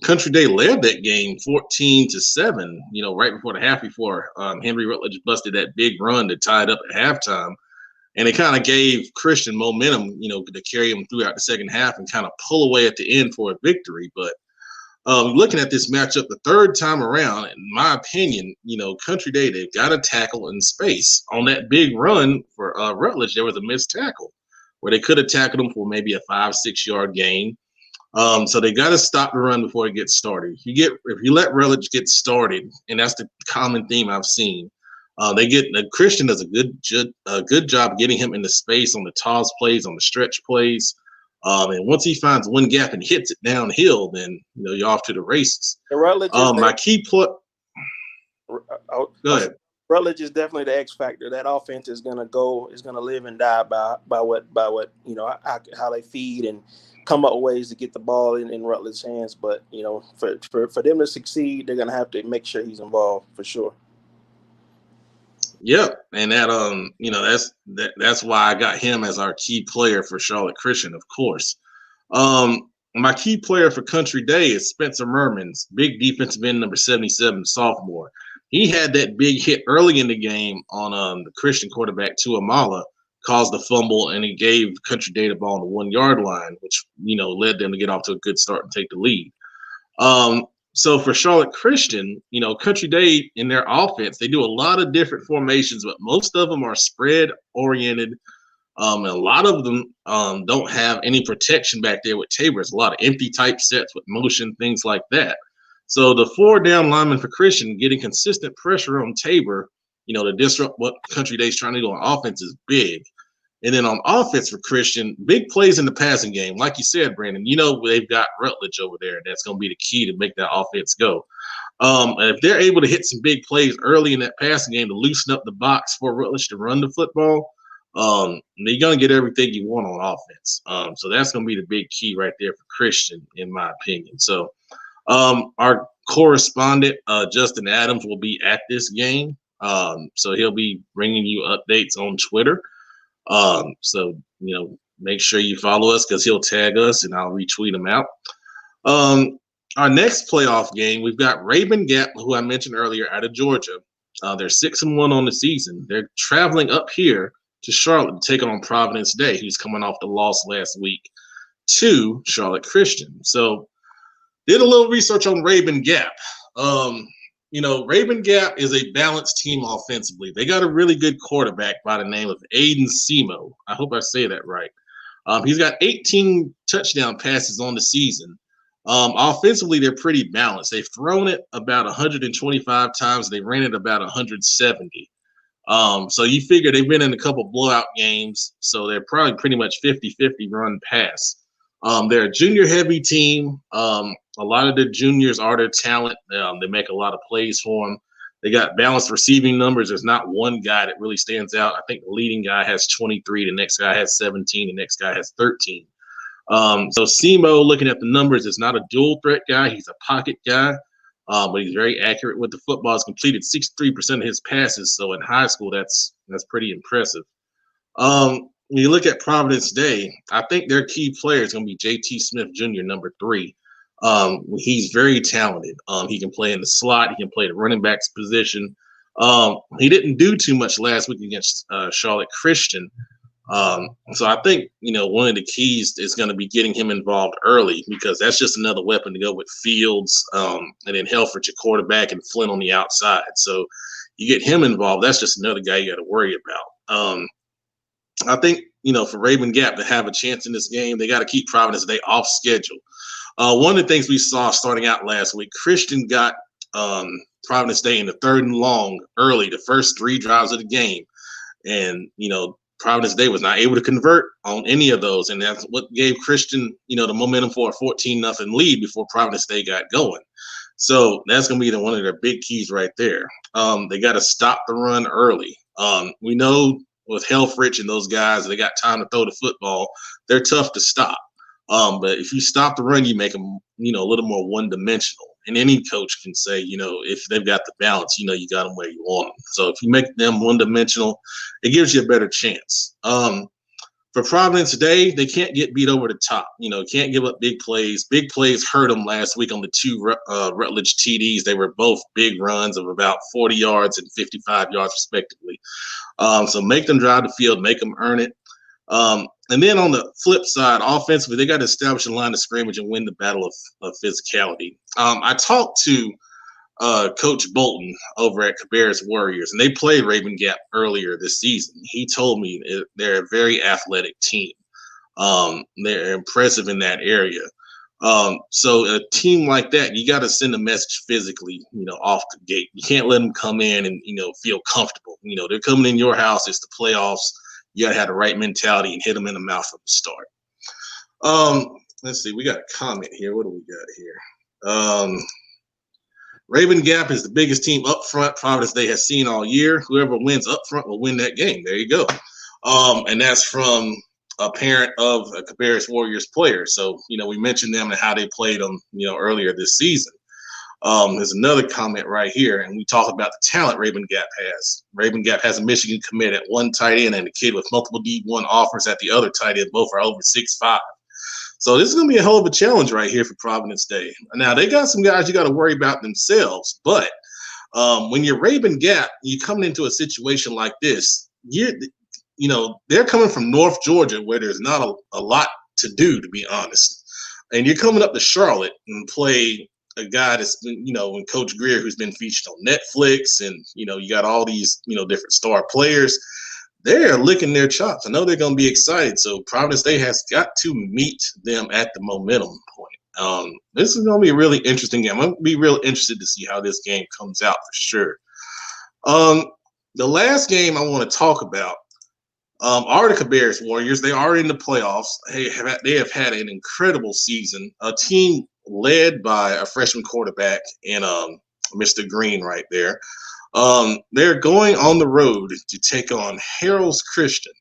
Country Day led that game 14-7, right before the half before Henry Rutledge busted that big run to tie it up at halftime. And it kind of gave Christian momentum, to carry him throughout the second half and kind of pull away at the end for a victory. But looking at this matchup the 3rd time around, in my opinion, Country Day, they've got a tackle in space. On that big run for Rutledge, there was a missed tackle where they could have tackled him for maybe a 5-6 yard gain. So they got to stop the run before it gets started. If you let Rutledge get started, and that's the common theme I've seen, Christian does a good job getting him into space on the toss plays, on the stretch plays. And once he finds one gap and hits it downhill, then you're off to the races. My key Go ahead. Rutledge is definitely the X factor. That offense is gonna live and die by what how they feed and come up with ways to get the ball in Rutledge's hands. But for them to succeed, they're gonna have to make sure he's involved for sure. Yep, and that that's why I got him as our key player for Charlotte Christian, of course. My key player for Country Day is Spencer Mermans, big defensive end, number 77, sophomore. He had that big hit early in the game on the Christian quarterback Tuamala, caused the fumble, and he gave Country Day the ball on the 1 yard line, which led them to get off to a good start and take the lead. So for Charlotte Christian, Country Day in their offense, they do a lot of different formations, but most of them are spread oriented. And a lot of them don't have any protection back there with Tabor. It's a lot of empty type sets with motion, things like that. So the 4 down linemen for Christian getting consistent pressure on Tabor, to disrupt what Country Day's trying to do on offense is big. And then on offense for Christian, big plays in the passing game. Like you said, Brandon, they've got Rutledge over there. That's going to be the key to make that offense go. And if they're able to hit some big plays early in that passing game to loosen up the box for Rutledge to run the football, You're gonna get everything you want on offense. So that's gonna be the big key right there for Christian, in my opinion. So our correspondent, Justin Adams, will be at this game. So he'll be bringing you updates on Twitter. So, make sure you follow us because he'll tag us and I'll retweet him out. Our next playoff game, we've got Raven Gap, who I mentioned earlier, out of Georgia. They're 6-1 on the season. They're traveling up here to Charlotte to take on Providence Day, who's coming off the loss last week to Charlotte Christian. So did a little research on Raven Gap. Raven Gap is a balanced team offensively. They got a really good quarterback by the name of Aiden Semo. I hope I say that right. He's got 18 touchdown passes on the season. Offensively, they're pretty balanced. They've thrown it about 125 times. They ran it about 170. So you figure they've been in a couple blowout games, so they're probably pretty much 50-50 run pass. They're a junior-heavy team. A lot of the juniors are their talent. They make a lot of plays for them. They got balanced receiving numbers. There's not one guy that really stands out. I think the leading guy has 23. The next guy has 17. The next guy has 13. So Semo, looking at the numbers, is not a dual threat guy. He's a pocket guy, but he's very accurate with the football. He's completed 63% of his passes. So in high school, that's pretty impressive. When you look at Providence Day, I think their key player is going to be J.T. Smith Jr., number 3. He's very talented. He can play in the slot. He can play the running back's position. He didn't do too much last week against Charlotte Christian. So I think, one of the keys is going to be getting him involved early, because that's just another weapon to go with Fields, and then Helfrich, your quarterback, and Flynn on the outside. So you get him involved, that's just another guy you got to worry about. I think, for Raven Gap to have a chance in this game, they got to keep Providence Day off schedule. One of the things we saw starting out last week, Christian got Providence Day in the 3rd and long early, the first 3 drives of the game. And, Providence Day was not able to convert on any of those. And that's what gave Christian, the momentum for a 14-0 lead before Providence Day got going. So that's going to be one of their big keys right there. They got to stop the run early. We know with Helfrich and those guys, they got time to throw the football. They're tough to stop. But if you stop the run, you make them, a little more one-dimensional. And any coach can say, if they've got the balance, you got them where you want them. So if you make them one-dimensional, it gives you a better chance. For Providence Day, they can't get beat over the top. Can't give up big plays. Big plays hurt them last week on the 2 Rutledge TDs. They were both big runs of about 40 yards and 55 yards, respectively. So make them drive the field, make them earn it. And then on the flip side, offensively, they got to establish a line of scrimmage and win the battle of physicality. I talked to Coach Bolton over at Cabarrus Warriors, and they played Raven Gap earlier this season. He told me they're a very athletic team. They're impressive in that area. So a team like that, you got to send a message physically, off the gate. You can't let them come in and, feel comfortable. They're coming in your house. It's the playoffs. You got to have the right mentality and hit them in the mouth from the start. Let's see. We got a comment here. What do we got here? Raven Gap is the biggest team up front Providence Day has seen all year. Whoever wins up front will win that game. There you go. And that's from a parent of a Cabarrus Warriors player. So, we mentioned them and how they played them, earlier this season. There's another comment right here, and we talk about the talent Raven Gap has. Raven Gap has a Michigan commit at one tight end and a kid with multiple D1 offers at the other tight end. Both are over 6'5". So this is going to be a hell of a challenge right here for Providence Day. Now, they got some guys you got to worry about themselves, but when you're Raven Gap, you're coming into a situation like this, they're coming from North Georgia where there's not a lot to do, to be honest. And you're coming up to Charlotte and play a guy that's been, and Coach Greer, who's been featured on Netflix, and, you got all these, different star players. They're licking their chops. I know they're going to be excited. So Providence Day has got to meet them at the momentum point. This is going to be a really interesting game. I'm going to be real interested to see how this game comes out for sure. The last game I want to talk about are the Cabarrus Warriors. They are in the playoffs. They have had an incredible season. A team led by a freshman quarterback in Mr. Green right there. They're going on the road to take on Harold's Christian.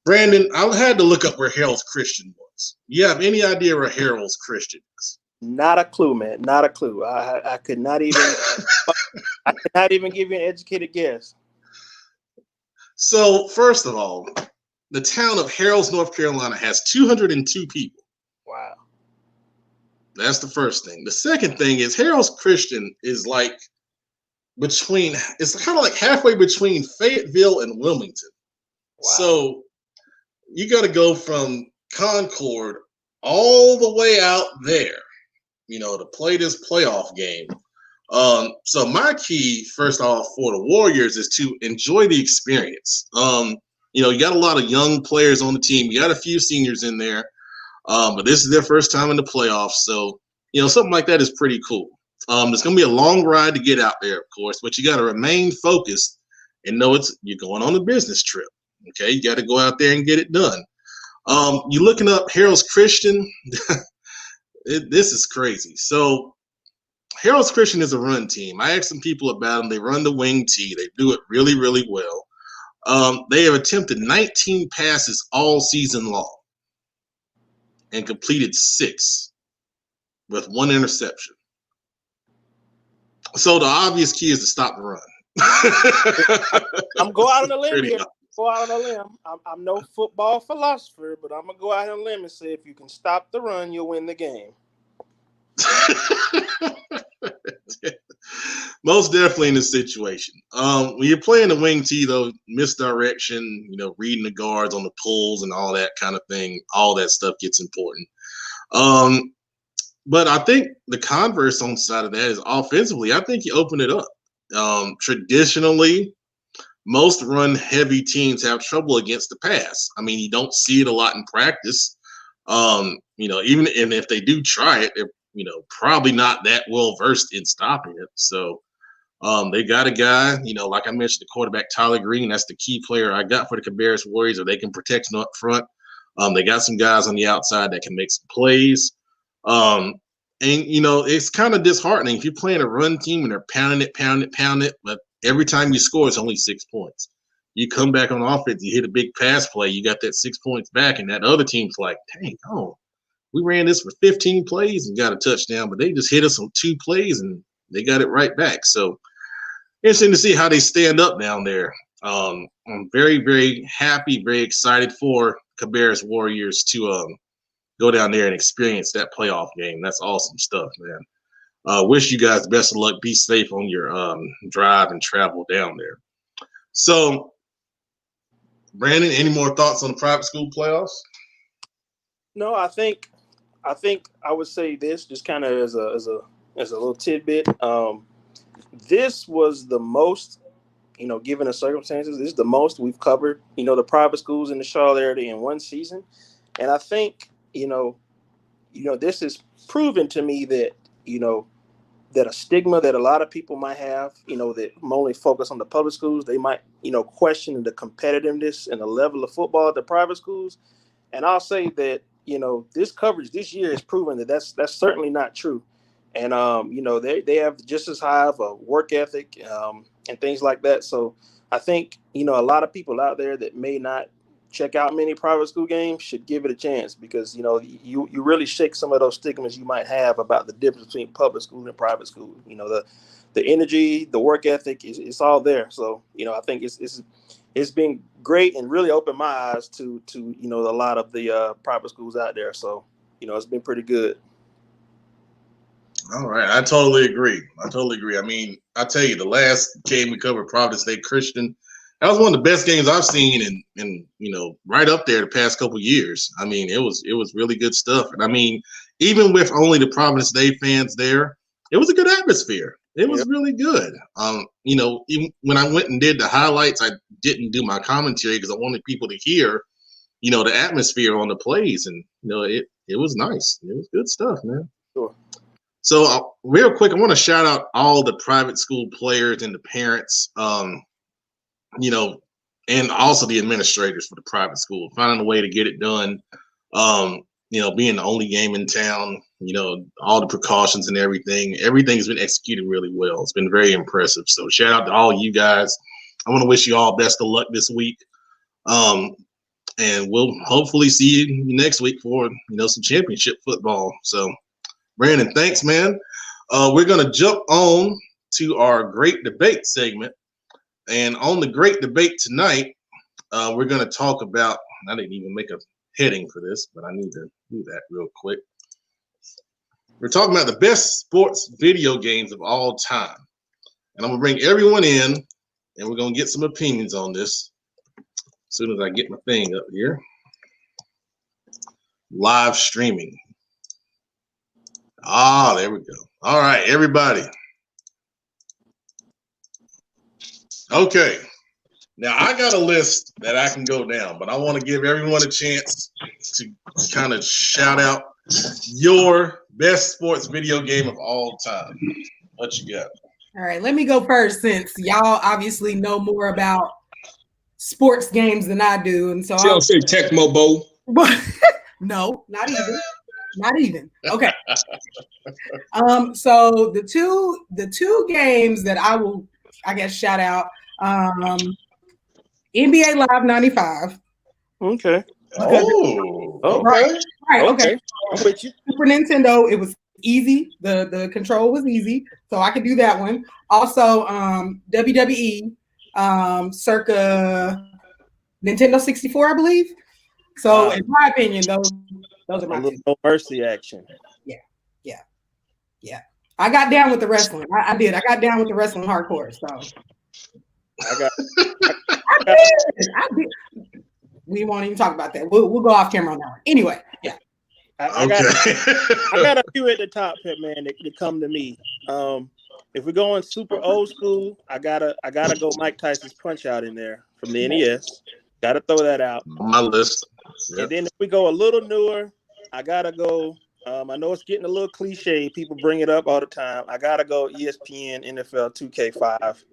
Brandon, I had to look up where Harold's Christian was. You have any idea where Harold's Christian is? Not a clue, man. Not a clue. I could not even. I could not even give you an educated guess. So, first of all, the town of Harolds, North Carolina has 202 people. Wow. That's the first thing. The second thing is Harold's Christian is like it's kind of like halfway between Fayetteville and Wilmington. Wow. So you got to go from Concord all the way out there, to play this playoff game. So my key, first off, for the Warriors is to enjoy the experience. You got a lot of young players on the team. You got a few seniors in there, but this is their first time in the playoffs. So, something like that is pretty cool. It's going to be a long ride to get out there, of course, but you got to remain focused and know you're going on a business trip. Okay, you got to go out there and get it done. You're looking up Harold's Christian. This is crazy. So Harold's Christian is a run team. I asked some people about them. They run the wing tee. They do it really, really well. They have attempted 19 passes all season long and completed 6 with 1 interception. So the obvious key is to stop the run. I'm going out on a limb here. Go out on a limb. I'm no football philosopher, but I'm gonna go out on a limb and say if you can stop the run, you'll win the game. Most definitely in this situation. When you're playing the wing tee, though, misdirection, reading the guards on the pulls and all that kind of thing, all that stuff gets important. But I think the converse on the side of that is offensively, I think you open it up. Traditionally, most run-heavy teams have trouble against the pass. I mean, you don't see it a lot in practice. Even and if they do try it, they're probably not that well versed in stopping it. So they got a guy, like I mentioned, the quarterback Tyler Green. That's the key player I got for the Cabarrus Warriors. Or they can protect him up front. They got some guys on the outside that can make some plays. It's kind of disheartening if you're playing a run team and they're pounding it, but every time you score, it's only 6 points. You come back on offense, you hit a big pass play, you got that 6 points back, and that other team's like, dang, we ran this for 15 plays and got a touchdown, but they just hit us on 2 plays and they got it right back. So interesting to see how they stand up down there. I'm very, very happy, very excited for Cabarrus Warriors to go down there and experience that playoff game. That's awesome stuff, man. Wish you guys the best of luck. Be safe on your drive and travel down there. So, Brandon, any more thoughts on the private school playoffs? No, I think I would say this just kind of as a little tidbit. This was the most, given the circumstances, this is the most we've covered, the private schools in the Charlotte area in one season. And I think, this is proven to me that, that a stigma that a lot of people might have, that only focus on the public schools, they might, question the competitiveness and the level of football at the private schools. And I'll say that, this coverage this year has proven that that's certainly not true. And, they have just as high of a work ethic and things like that. So I think, a lot of people out there that may not check out many private school games should give it a chance because, you really shake some of those stigmas you might have about the difference between public school and private school. The energy, the work ethic, it's all there. So, I think it's been great and really opened my eyes to a lot of the private schools out there. So, it's been pretty good. All right. I totally agree. I mean, I tell you, the last game we covered, Providence State Christian, that was one of the best games I've seen in right up there the past couple of years. I mean, it was really good stuff. And I mean, even with only the Providence State fans there, it was a good atmosphere. It was really good. Even when I went and did the highlights, I didn't do my commentary because I wanted people to hear, the atmosphere on the plays. And, it was nice. It was good stuff, man. Sure. So real quick, I want to shout out all the private school players and the parents, and also the administrators for the private school, finding a way to get it done. Being the only game in town, all the precautions and everything's been executed really well. It's been very impressive. So shout out to all you guys. I want to wish you all best of luck this week. And And we'll hopefully see you next week for some championship football. So, Brandon, thanks, man. We're gonna jump on to our great debate segment, and on the great debate tonight, we're gonna talk about. I didn't even make a heading for this, but I need to do that real quick. We're talking about the best sports video games of all time, and I'm gonna bring everyone in, and we're gonna get some opinions on this. As soon as I get my thing up here. Live streaming. There we go. All right, everybody. Okay. Now, I got a list that I can go down, but I want to give everyone a chance to kind of shout out your best sports video game of all time. What you got? All right, let me go first since y'all obviously know more about sports games than I do, and so I'll say Tecmo Bowl. No, not even. Okay. So the two games that I will, I guess, shout out, NBA Live 95. Okay. Right. Okay. I'm with you. Super Nintendo, it was easy. The control was easy, so I could do that one. Also, WWE. Circa Nintendo 64, I believe. So, in my opinion, those are my two. No mercy action. Yeah. I got down with the wrestling. I did. I got down with the wrestling hardcore. So, I did. We won't even talk about that. We'll go off camera on that one. Anyway, yeah. I got a few at the top here, man, that come to me. If we're going super old school, I gotta go Mike Tyson's Punch Out in there from the NES. Gotta throw that out on my list. Yep. And then if we go a little newer, I gotta go. I know it's getting a little cliche. People bring it up all the time. I gotta go ESPN NFL 2K5.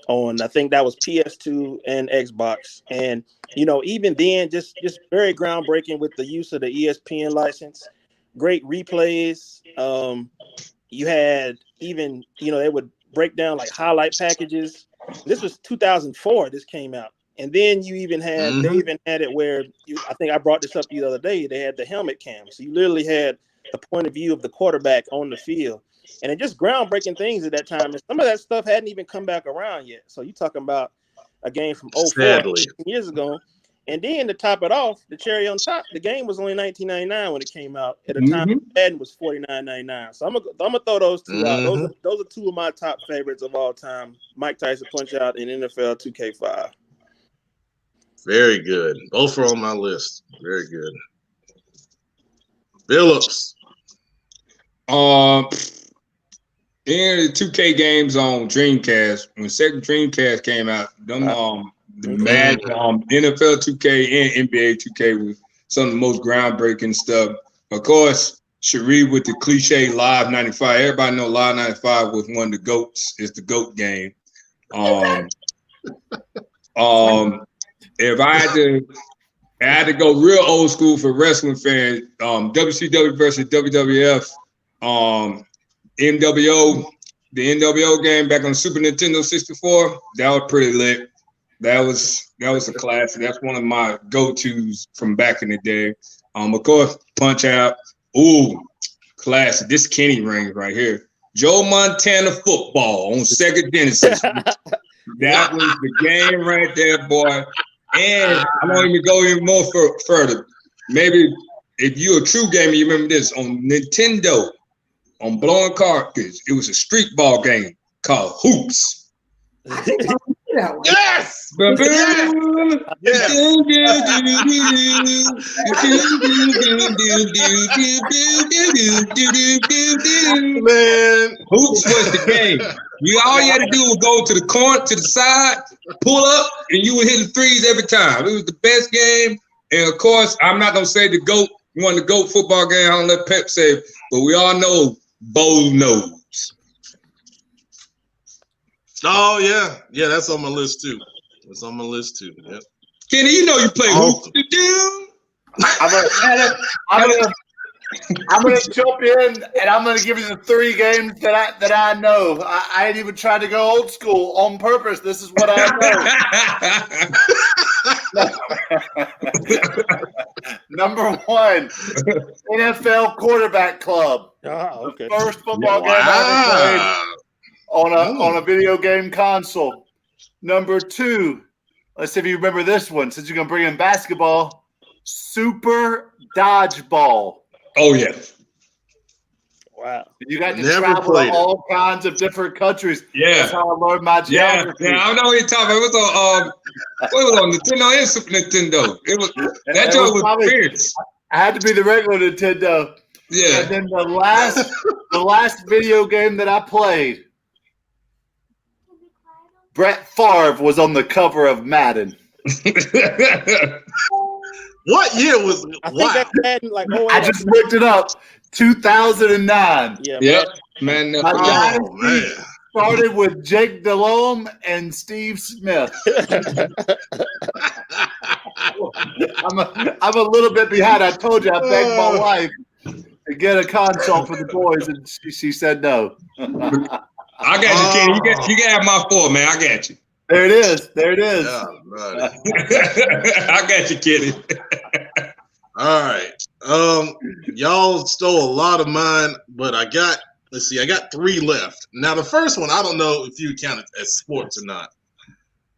On I think that was PS2 and Xbox, and even then, just very groundbreaking with the use of the ESPN license. Great replays. You had even, they would break down like highlight packages. This was 2004. This came out. And then you even had, they even had it where I think I brought this up the other day. They had the helmet cam. So you literally had the point of view of the quarterback on the field. And it just groundbreaking things at that time. And some of that stuff hadn't even come back around yet. So you're talking about a game from 04 years ago. And then to top it off, the cherry on top, the game was only $19.99 when it came out. At the time, Madden was $49.99. So I'm gonna throw those two out. Those are two of my top favorites of all time: Mike Tyson Punch Out and NFL 2K5. Very good. Both are on my list. Very good. Phillips. The 2K games on Dreamcast. When second Dreamcast came out, the Madden, NFL 2K and NBA 2K was some of the most groundbreaking stuff. Of course, Sharif with the cliche Live 95. Everybody know Live 95 was one of the GOATs. It's the GOAT game. If I had to go real old school for wrestling fans, WCW versus WWF, NWO, the NWO game back on Super Nintendo 64, that was pretty lit. That was a classic. That's one of my go-tos from back in the day. Of course, Punch Out. Ooh, classic. This Kenny ring right here. Joe Montana Football on Sega Genesis. That was the game right there, boy. And I'm going to go even more further. Maybe if you're a true gamer, you remember this. On Nintendo, on blowing cartridge, it was a street ball game called Hoops. Yes! Man, Hoops was the game. All you had to do was go to the corner, to the side, pull up, and you would hit the threes every time. It was the best game. And of course, I'm not gonna say the GOAT won the GOAT football game. I don't let Pep say it, but we all know Bo knows. Oh yeah, that's on my list too. That's on my list too. Yep. Kenny, you know you play hoops, I'm gonna jump in and I'm gonna give you the three games that I know. I ain't even tried to go old school on purpose. This is what I know. Number 1, NFL Quarterback Club. Okay. The first football game I ever played on a video game console. Number 2, let's see if you remember this one, since you're going to bring in basketball. Super Dodgeball. Oh, yeah. Wow. You got to travel to all kinds of different countries. Yeah. That's how I learned my geography. Yeah, I know what you're talking about. It was on Nintendo and Super Nintendo. That joke was fierce. I had to be the regular Nintendo. Yeah. And then the last video game that I played, Brett Favre was on the cover of Madden. What year was it? I think that's Madden, like, I just looked it up. 2009. Yeah. Yep. Man. My dynasty started with Jake Delhomme and Steve Smith. I'm a little bit behind. I told you I begged my wife to get a console for the boys, and she said no. I got you, Kenny. You can have my 4, man. I got you. There it is. Yeah, I got you, Kenny. all right. Y'all stole a lot of mine, but I got 3 left. Now the first one, I don't know if you count it as sports or not,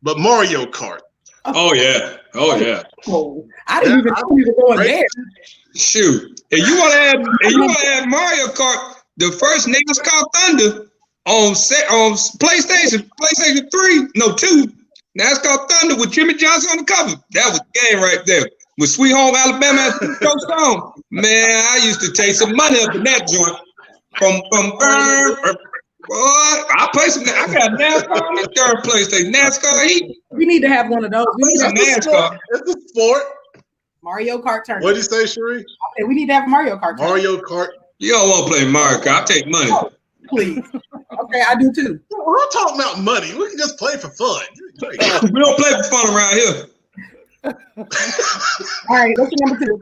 but Mario Kart. Oh yeah. Oh yeah. Oh, I didn't even know you were going there. Shoot. If you want to add Mario Kart, the first NASCAR Thunder on PlayStation 2, NASCAR Thunder with Jimmy Johnson on the cover. That was the game right there. With Sweet Home Alabama as the show song. Man, I used to take some money up in that joint. I play some. I got NASCAR on the third PlayStation. NASCAR Heat. We need to have one of those. We need to have NASCAR. It's a sport. Mario Kart tournament. What did you say, Sheree? Okay, we need to have a Mario Kart tournament. Mario Kart. You don't want to play Mario Kart. I'll take money. Oh, please. Okay, I do too. We're not talking about money. We can just play for fun. We don't play for fun around here. All right, what's your number 2?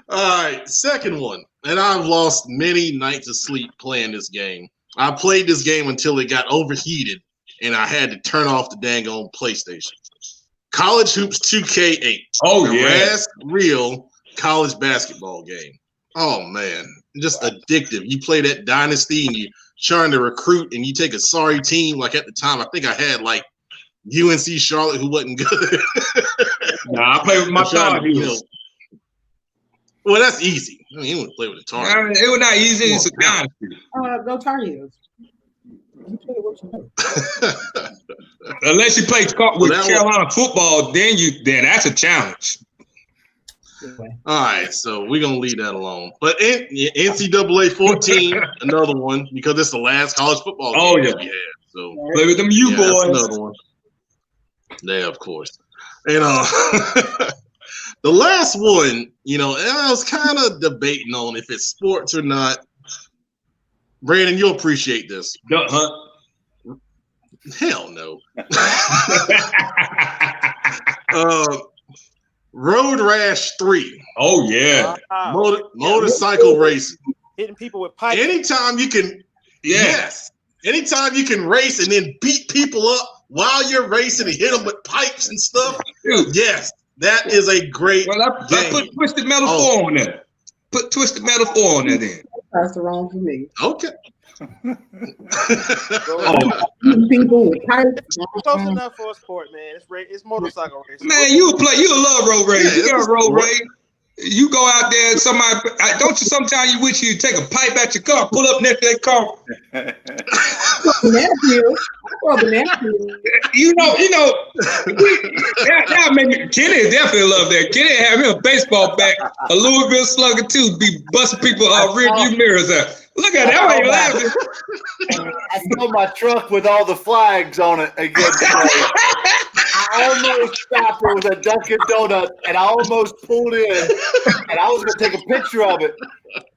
All right, second one. And I've lost many nights of sleep playing this game. I played this game until it got overheated, and I had to turn off the dang on PlayStation. College Hoops 2K8. Oh, the yeah. real college basketball game. Oh, man. Just addictive. You play that dynasty, and you're trying to recruit, and you take a sorry team. Like at the time, I think I had like UNC Charlotte, who wasn't good. Nah, I play with my Tar Heels. Well, that's easy. I mean, you want to play with the Tar Heels. It was not easy. It's a dynasty. Go Tar Heels. You play what you know. Unless you play with Carolina football, then that's a challenge. All right, so we're gonna leave that alone. But NCAA 14, another one, because it's the last college football game that we had. So play with them boys. That's another one. Yeah, of course. And the last one, and I was kind of debating on if it's sports or not. Brandon, you'll appreciate this. Duck Hunt. Hell no. Road Rash 3. Oh yeah. Motorcycle racing. Hitting people with pipes. Anytime you can anytime you can race and then beat people up while you're racing and hit them with pipes and stuff. Dude. Yes, that is a great I put Twisted Metal 4 on there. Put Twisted Metal 4 on that then. That's the wrong for me. Okay. People with pipes. Close enough for a sport, man. It's motorcycle racing. Man, you love road race. You got road race. You go out there, don't you sometimes you wish you'd take a pipe at your car, pull up next to that car. That made me, Kenny definitely love that. Kenny have him a baseball bat, a Louisville Slugger too, be busting people rear view mirrors out. Look at that, why you laughing? I saw my truck with all the flags on it again. I almost stopped. There was a Dunkin' Donut, and I almost pulled in, and I was going to take a picture of it.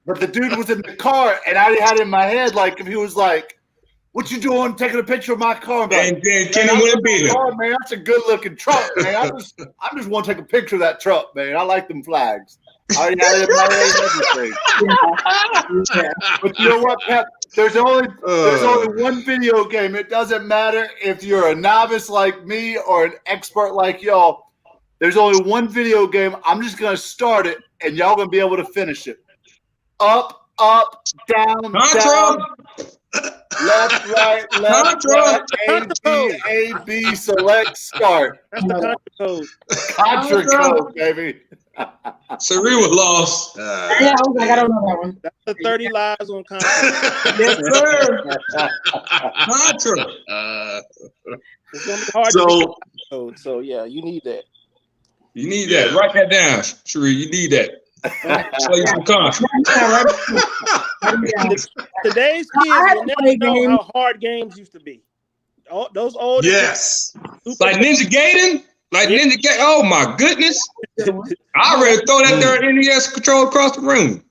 But the dude was in the car, and I had it in my head like if he was like, "What you doing? Taking a picture of my car?" And then Kenny wouldn't be there. Man, that's a good-looking truck, man. I just want to take a picture of that truck, man. I like them flags. I everything. Yeah. But you know what, Pep? There's only one video game. It doesn't matter if you're a novice like me or an expert like y'all. There's only one video game. I'm just gonna start it, and y'all gonna be able to finish it. Up, down, down. Left, right, A, B, select, start. That's the contra code. Contra code, baby. Sari was lost. Yeah, I was like, I don't know that one. That's the 30 lives on contra. Yes, sir. Contra. It's gonna be hard to get the code. So yeah, you need that. You need that. Write that down, Sari. You need that. Show you some contra. Today's kids will never know how hard games used to be. Those old like Ninja Gaiden. Like Ninja Gaiden. Oh my goodness! I already throw that there NES control across the room.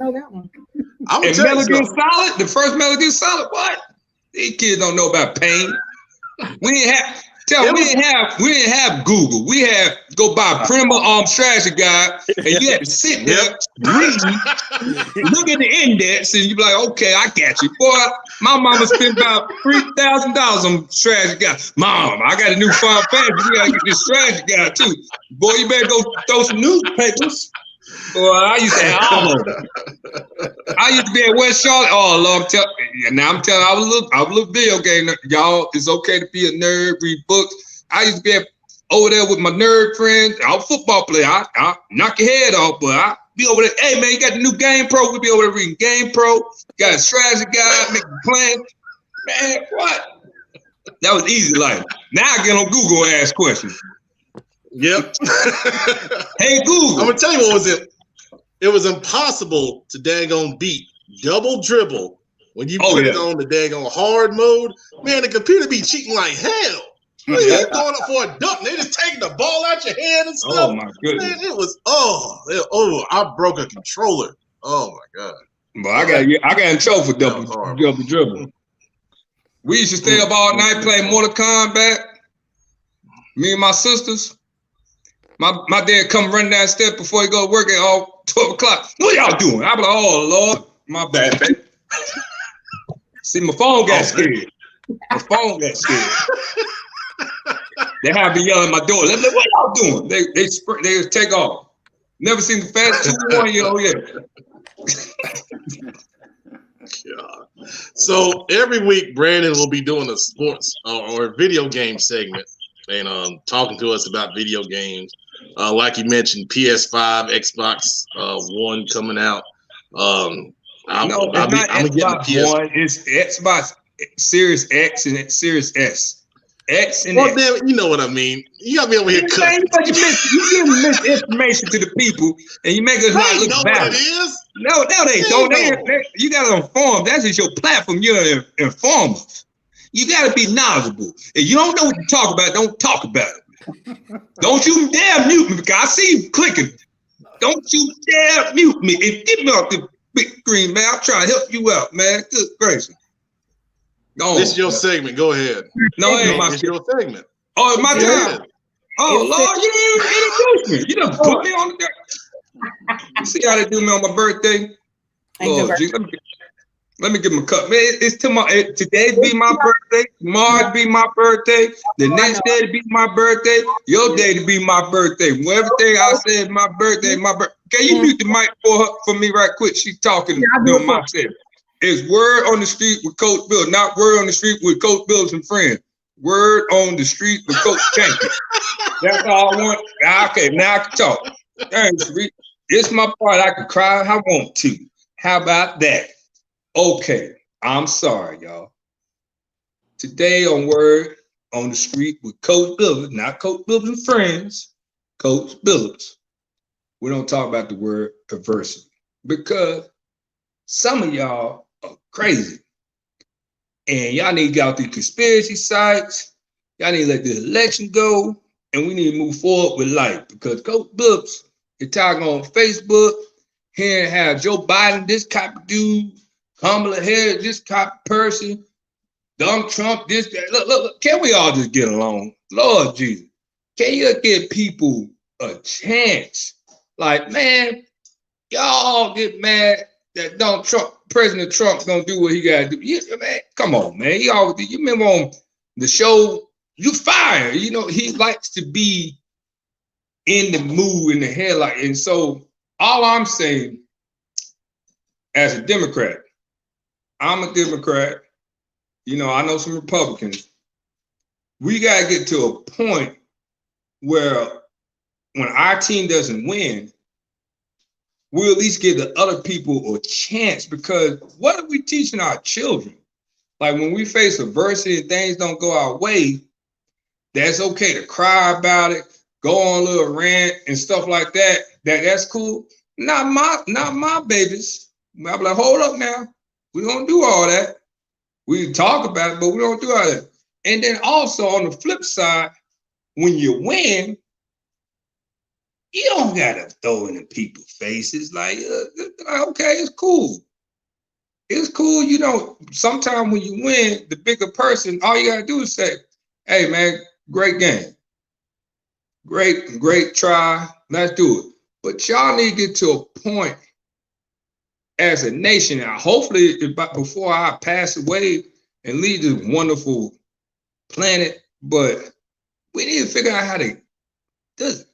I know that one. And Metal Gear Solid, the first Metal Gear Solid. What? These kids don't know about pain. We didn't have Google. We had go buy a printer strategy guide, and you had to sit there, read, look at the index, and you be like, okay, I got you. Boy, my mama spent about $3,000 on strategy guide. Mom, I got a new Final Fantasy. We gotta get this strategy guide too. Boy, you better go throw some newspapers. Boy, I used to have all of them. I used to be at West Charlotte. Oh, Lord, I'm telling I was a little video game. Y'all, it's okay to be a nerd, read books. I used to be over there with my nerd friends. I'm a football player. I knock your head off, but I be over there. Hey, man, you got the new Game Pro. We be over there reading Game Pro. Got a strategy guide, making plans. Man, what? That was easy life. Now I get on Google and ask questions. Yep. Hey, Google. I'm going to tell you what was it. It was impossible to daggone beat double dribble when you put it on the daggone hard mode. Man, the computer be cheating like hell. You going up for a dunk, they just taking the ball out your hand and stuff. Oh my goodness! Man, it was I broke a controller. Oh my god! Well, I got in trouble for double dribble. We used to stay up all night playing Mortal Kombat. Me and my sisters. My dad come running down the steps before he go to work at all 12 o'clock. What y'all doing? I be like, oh Lord, my bad, baby. See, my phone got scared. My phone got scared. They have me yelling at my door. They're like, what y'all doing? They take off. Never seen the fast 2-1 yet. God. So every week, Brandon will be doing a sports or a video game segment and talking to us about video games. Like you mentioned, PS5, Xbox One coming out. I'm gonna get the PS. One. It's Xbox Series X and Series S. X and X. Damn it, you know what I mean. You got me over here cutting. You give misinformation to the people, and you make us not look bad. What it is? No, they don't. You got to inform. That's just your platform. You're an informer. You got to be knowledgeable. If you don't know what to talk about, don't talk about it. Don't you dare mute me because I see you clicking. Don't you dare mute me and get me off the big screen, man. I'm trying to help you out, man. Good gracious. This is your segment. Go ahead. No, it ain't my your segment. Oh, it's my time. Oh, Lord, you didn't introduce me. You done put me on the You see how they do me on my birthday? Lord, gee, let me give them a cup. Man, it's tomorrow. Today's be my birthday. Tomorrow be my birthday. The next day to be my birthday. Your day to be my birthday. Everything I said, my birthday, my birthday. Can you mute the mic for me right quick? She's talking to myself. It's word on the street with Coach Bill, not word on the street with Coach Bills and friends. Word on the street with Coach Kincaid. That's all I want. Okay, now I can talk. It's my part. I can cry if I want to. How about that? Okay, I'm sorry, y'all. Today on Word on the Street with Coach Bills, not Coach Bills and friends, Coach Bills. We don't talk about the word perversity because some of y'all are crazy. And y'all need to get out these conspiracy sites. Y'all need to let the election go. And we need to move forward with life because Coach Bills is talking on Facebook, hearing how Joe Biden, this type of dude, Kamala Harris, this type of person, Donald Trump, this, that. Look, can we all just get along? Lord Jesus, can you give people a chance? Like, man, y'all get mad that President Trump don't do what he got to do. Yeah, man, come on, man. He always, you remember on the show, You Fired. You know, he likes to be in the mood, in the headlight. And so all I'm saying, as a Democrat, I'm a Democrat. You know, I know some Republicans. We got to get to a point where when our team doesn't win, we'll at least give the other people a chance, because what are we teaching our children? Like when we face adversity and things don't go our way, that's okay to cry about it, go on a little rant and stuff like that. That's cool. Not my babies. I'll be like, hold up now. We don't do all that. We talk about it, but we don't do all that. And then also on the flip side, when you win, you don't gotta throw it in people's faces. Like, okay, it's cool. It's cool. You know, sometimes when you win, the bigger person, all you gotta do is say, hey man, great game. Great try. Let's do it. But y'all need to get to a point as a nation. Now, hopefully, before I pass away and leave this wonderful planet, but we need to figure out how to just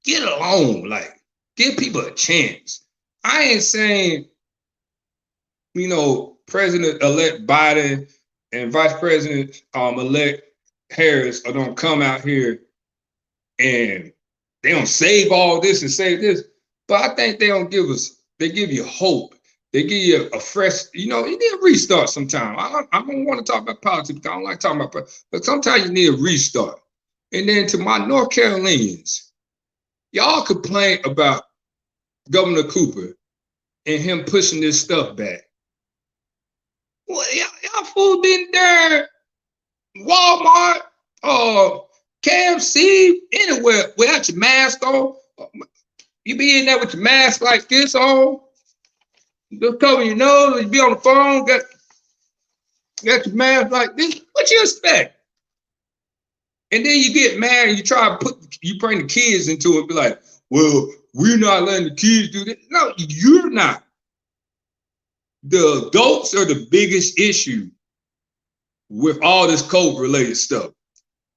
get along, like give people a chance. I ain't saying, you know, President-elect Biden and Vice President-elect Harris are gonna come out here and they don't save all this and save this, but I think they give you hope. They give you a fresh, you know, you need a restart sometime. I don't want to talk about politics because I don't like talking about politics, but sometimes you need a restart. And then to my North Carolinians, y'all complain about Governor Cooper and him pushing this stuff back. Well, y'all fool been there, Walmart, KFC, anywhere without your mask on. You be in there with your mask like this on, just cover your nose, you be on the phone, got your mask like this. What you expect? And then you get mad and you bring the kids into it, be like, well, we're not letting the kids do this. No, you're not. The adults are the biggest issue with all this COVID-related stuff.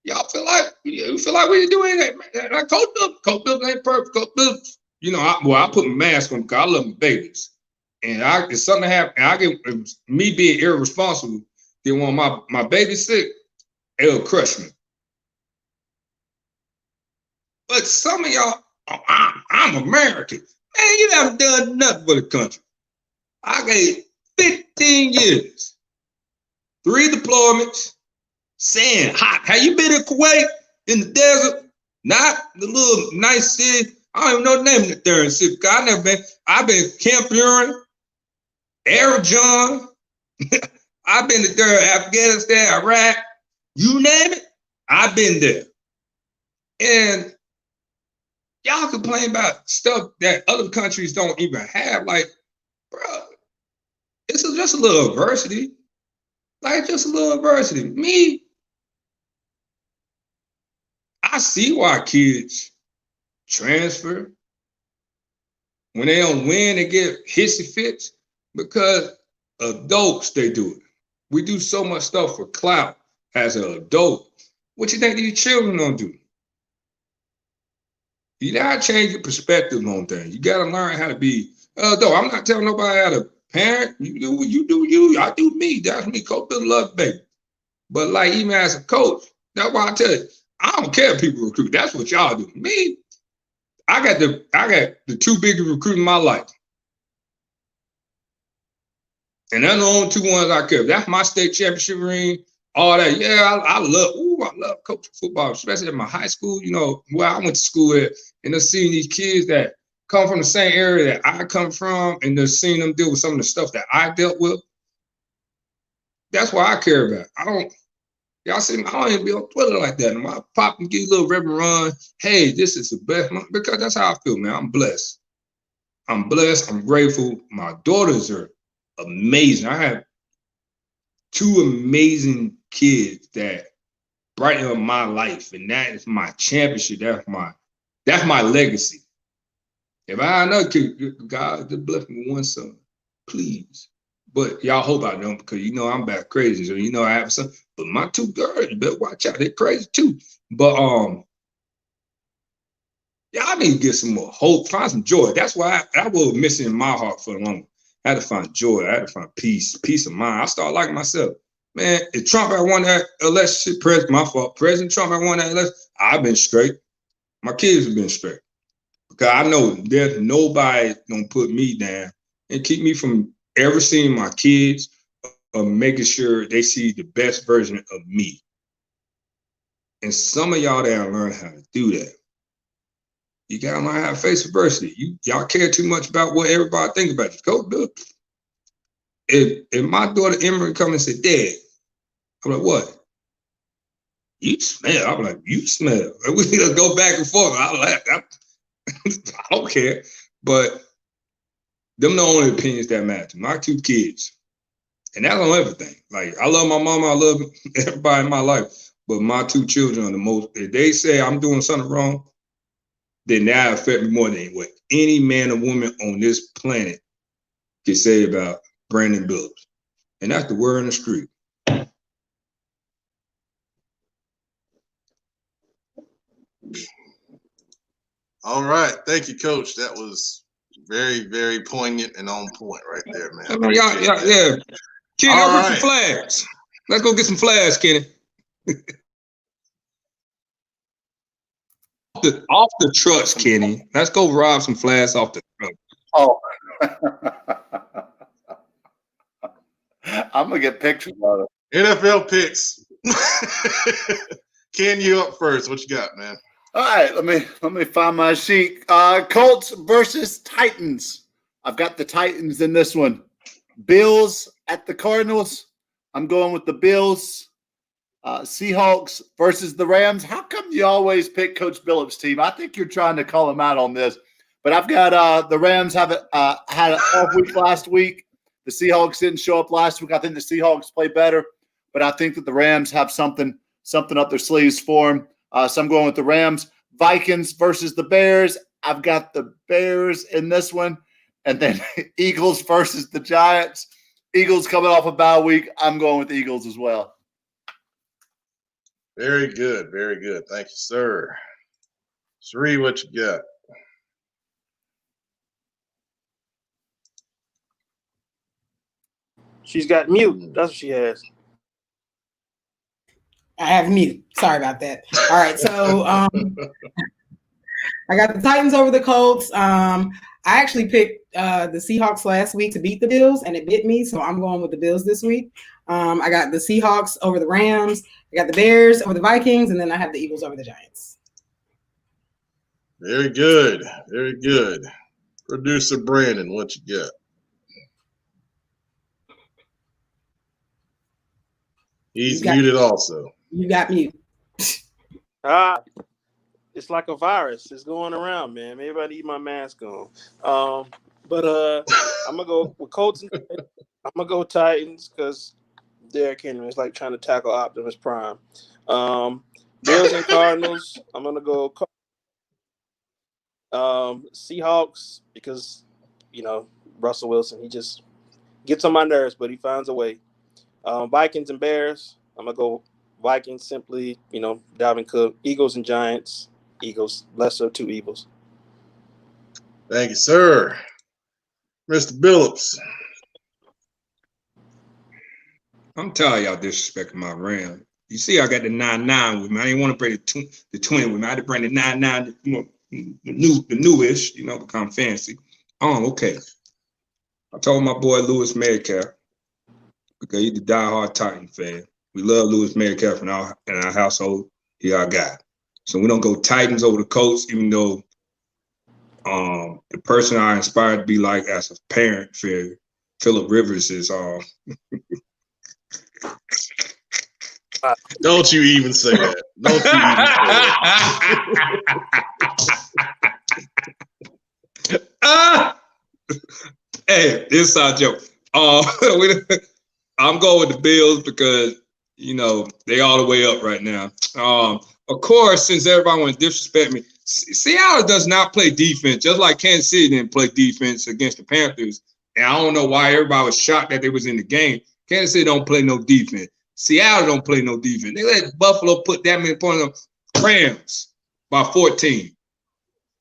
Y'all feel like we're doing that. Like COVID ain't perfect. COVID, you know, I put my mask on because I love my babies. And if something happens, me being irresponsible, then when my baby's sick, it'll crush me. But some of y'all, I'm American. Man, you haven't done nothing for the country. I gave 15 years, 3 deployments, saying hot. Have you been in Kuwait in the desert? Not the little nice city. I don't even know the name of the third city. I never been. I've been Camp Buren, Arajon. I've been to Afghanistan, Iraq. You name it, I've been there. And y'all complain about stuff that other countries don't even have. Like, bro, it's just a little adversity. Like, just a little adversity. Me, I see why kids transfer. When they don't win, they get hissy fits, because adults, they do it. We do so much stuff for clout as an adult. What you think these children don't do? You gotta change your perspective on things. You gotta learn how to be. Though I'm not telling nobody how to parent. You do you. I do me. That's me. Coach Bill love baby. But like, even as a coach, that's why I tell you, I don't care if people recruit. That's what y'all do. Me, I got the 2 biggest recruits in my life. And they're the only 2 ones I care. That's my state championship ring, all that. Yeah, I love coaching football, especially at my high school, you know, where I went to school at, and just seeing these kids that come from the same area that I come from, and just seeing them deal with some of the stuff that I dealt with. That's what I care about. Y'all see me, I don't even be on Twitter like that. My pop and give you a little reverend run. Hey, this is the best month, because that's how I feel, man. I'm blessed. I'm grateful. My daughters are amazing. I have 2 amazing kids that brighten up my life, and that is my championship. That's my legacy. If I had another kid, God just bless me one son, please. But y'all hope I don't, because you know I'm back crazy. So you know I have some. But my 2 girls, you better watch out. They're crazy too. But y'all need to get some more hope, find some joy. That's why I was missing in my heart for a long. I had to find joy. I had to find peace of mind. I started liking myself. Man, if Trump had won that election, my fault. President Trump had won that election, I've been straight. My kids have been straight. Because I know there's nobody gonna put me down and keep me from ever seeing my kids or making sure they see the best version of me. And some of y'all that learn how to do that. You gotta learn how to face adversity. Y'all care too much about what everybody thinks about you. Go do it. If my daughter Emery come and say, Dad, I'm like, what? You smell. I'm like, you smell. And we just go back and forth. I don't care. But them the only opinions that matter. My 2 kids. And that's on everything. Like, I love my mama. I love everybody in my life. But my 2 children are the most. If they say I'm doing something wrong, then that affect me more than what any man or woman on this planet can say about Brandon Billups. And that's the word in the street. All right. Thank you, Coach. That was very, very poignant and on point right there, man. Yeah. Kenny, go get some flags. Let's go get some flags, Kenny. Off the trucks, Kenny. Let's go rob some flags off the truck. Oh. I'm going to get pictures of it. NFL picks. Ken, you up first. What you got, man? All right, let me find my sheet. Colts versus Titans. I've got the Titans in this one. Bills at the Cardinals. I'm going with the Bills. Seahawks versus the Rams. How come you always pick Coach Billups' team? I think you're trying to call him out on this. But I've got the Rams had an off week last week. The Seahawks didn't show up last week. I think the Seahawks play better. But I think that the Rams have something up their sleeves for them. So I'm going with the Rams. Vikings versus the Bears. I've got the Bears in this one. And then Eagles versus the Giants. Eagles coming off a bye week. I'm going with the Eagles as well. Very good. Very good. Thank you, sir. Sri, what you got? She's got mute. That's what she has. I have mute. Sorry about that. All right. So I got the Titans over the Colts. I actually picked the Seahawks last week to beat the Bills, and it bit me. So I'm going with the Bills this week. I got the Seahawks over the Rams. I got the Bears over the Vikings, and then I have the Eagles over the Giants. Very good. Very good. Producer Brandon, what you got? He's muted also. You got mute. It's like a virus. It's going around, man. Maybe I need my mask on. But I'm gonna go with Colts. I'm gonna go Titans because Derrick Henry is like trying to tackle Optimus Prime. Bills and Cardinals. I'm gonna go Seahawks because Russell Wilson. He just gets on my nerves, but he finds a way. Vikings and Bears. I'm gonna go Vikings simply. Dalvin Cook. Eagles and Giants. Eagles. Lesser 2 Eagles. Thank you, sir. Mr. Billups. I'm tired of y'all disrespecting my Ram. You see, I got the 9-9 with me. I didn't want to bring the 20 with me. I had to bring the 9-9, the newish, become fancy. Oh, okay. I told my boy Louis Metcalf, because he's the diehard Titan fan. We love Louis Metcalf in our household. He our guy. So we don't go Titans over the Colts, even though the person I inspired to be like as a parent figure, Phillip Rivers, is Don't you even say that. Don't you even say that. Hey, inside joke. I'm going with the Bills because, they all the way up right now. Of course, since everybody want to disrespect me, Seattle does not play defense, just like Kansas City didn't play defense against the Panthers. And I don't know why everybody was shocked that they was in the game. Kansas City don't play no defense. Seattle don't play no defense. They let Buffalo put that many points on Rams by 14.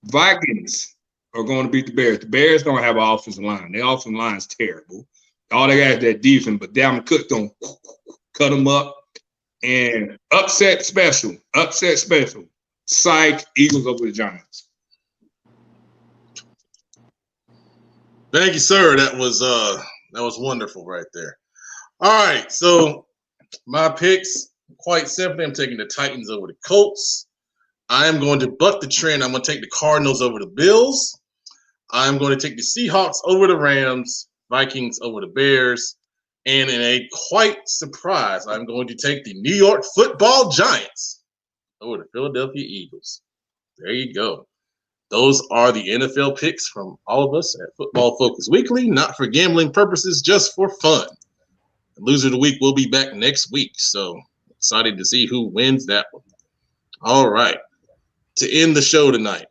Vikings are going to beat the Bears. The Bears don't have an offensive line. Their offensive line is terrible. All they got is that defense, but Dalvin Cook don't cut them up. And upset special. Psych, Eagles over the Giants. Thank you, sir. That was wonderful right there. All right, so my picks, quite simply, I'm taking the Titans over the Colts. I am going to buck the trend. I'm going to take the Cardinals over the Bills. I'm going to take the Seahawks over the Rams, Vikings over the Bears, and in a quite surprise, I'm going to take the New York Football Giants over the Philadelphia Eagles. There you go. Those are the NFL picks from all of us at Football Focus Weekly, not for gambling purposes, just for fun. The loser of the week will be back next week, so excited to see who wins that one. All right. To end the show tonight,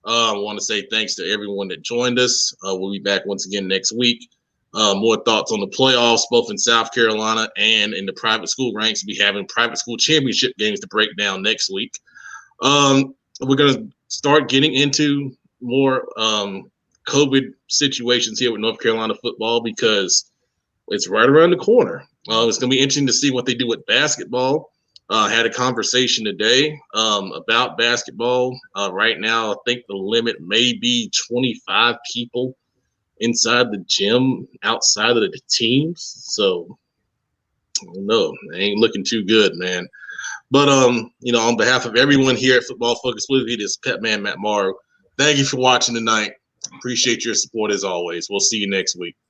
I want to say thanks to everyone that joined us. We'll be back once again next week. More thoughts on the playoffs, both in South Carolina and in the private school ranks. We'll be having private school championship games to break down next week. We're going to start getting into more COVID situations here with North Carolina football because it's right around the corner. It's going to be interesting to see what they do with basketball. Had a conversation today about basketball. Right now, I think the limit may be 25 people inside the gym outside of the teams. So, I don't know. It ain't looking too good, man. But, on behalf of everyone here at Football Focus Weekly, this is Pet Man Matt Morrow. Thank you for watching tonight. Appreciate your support as always. We'll see you next week.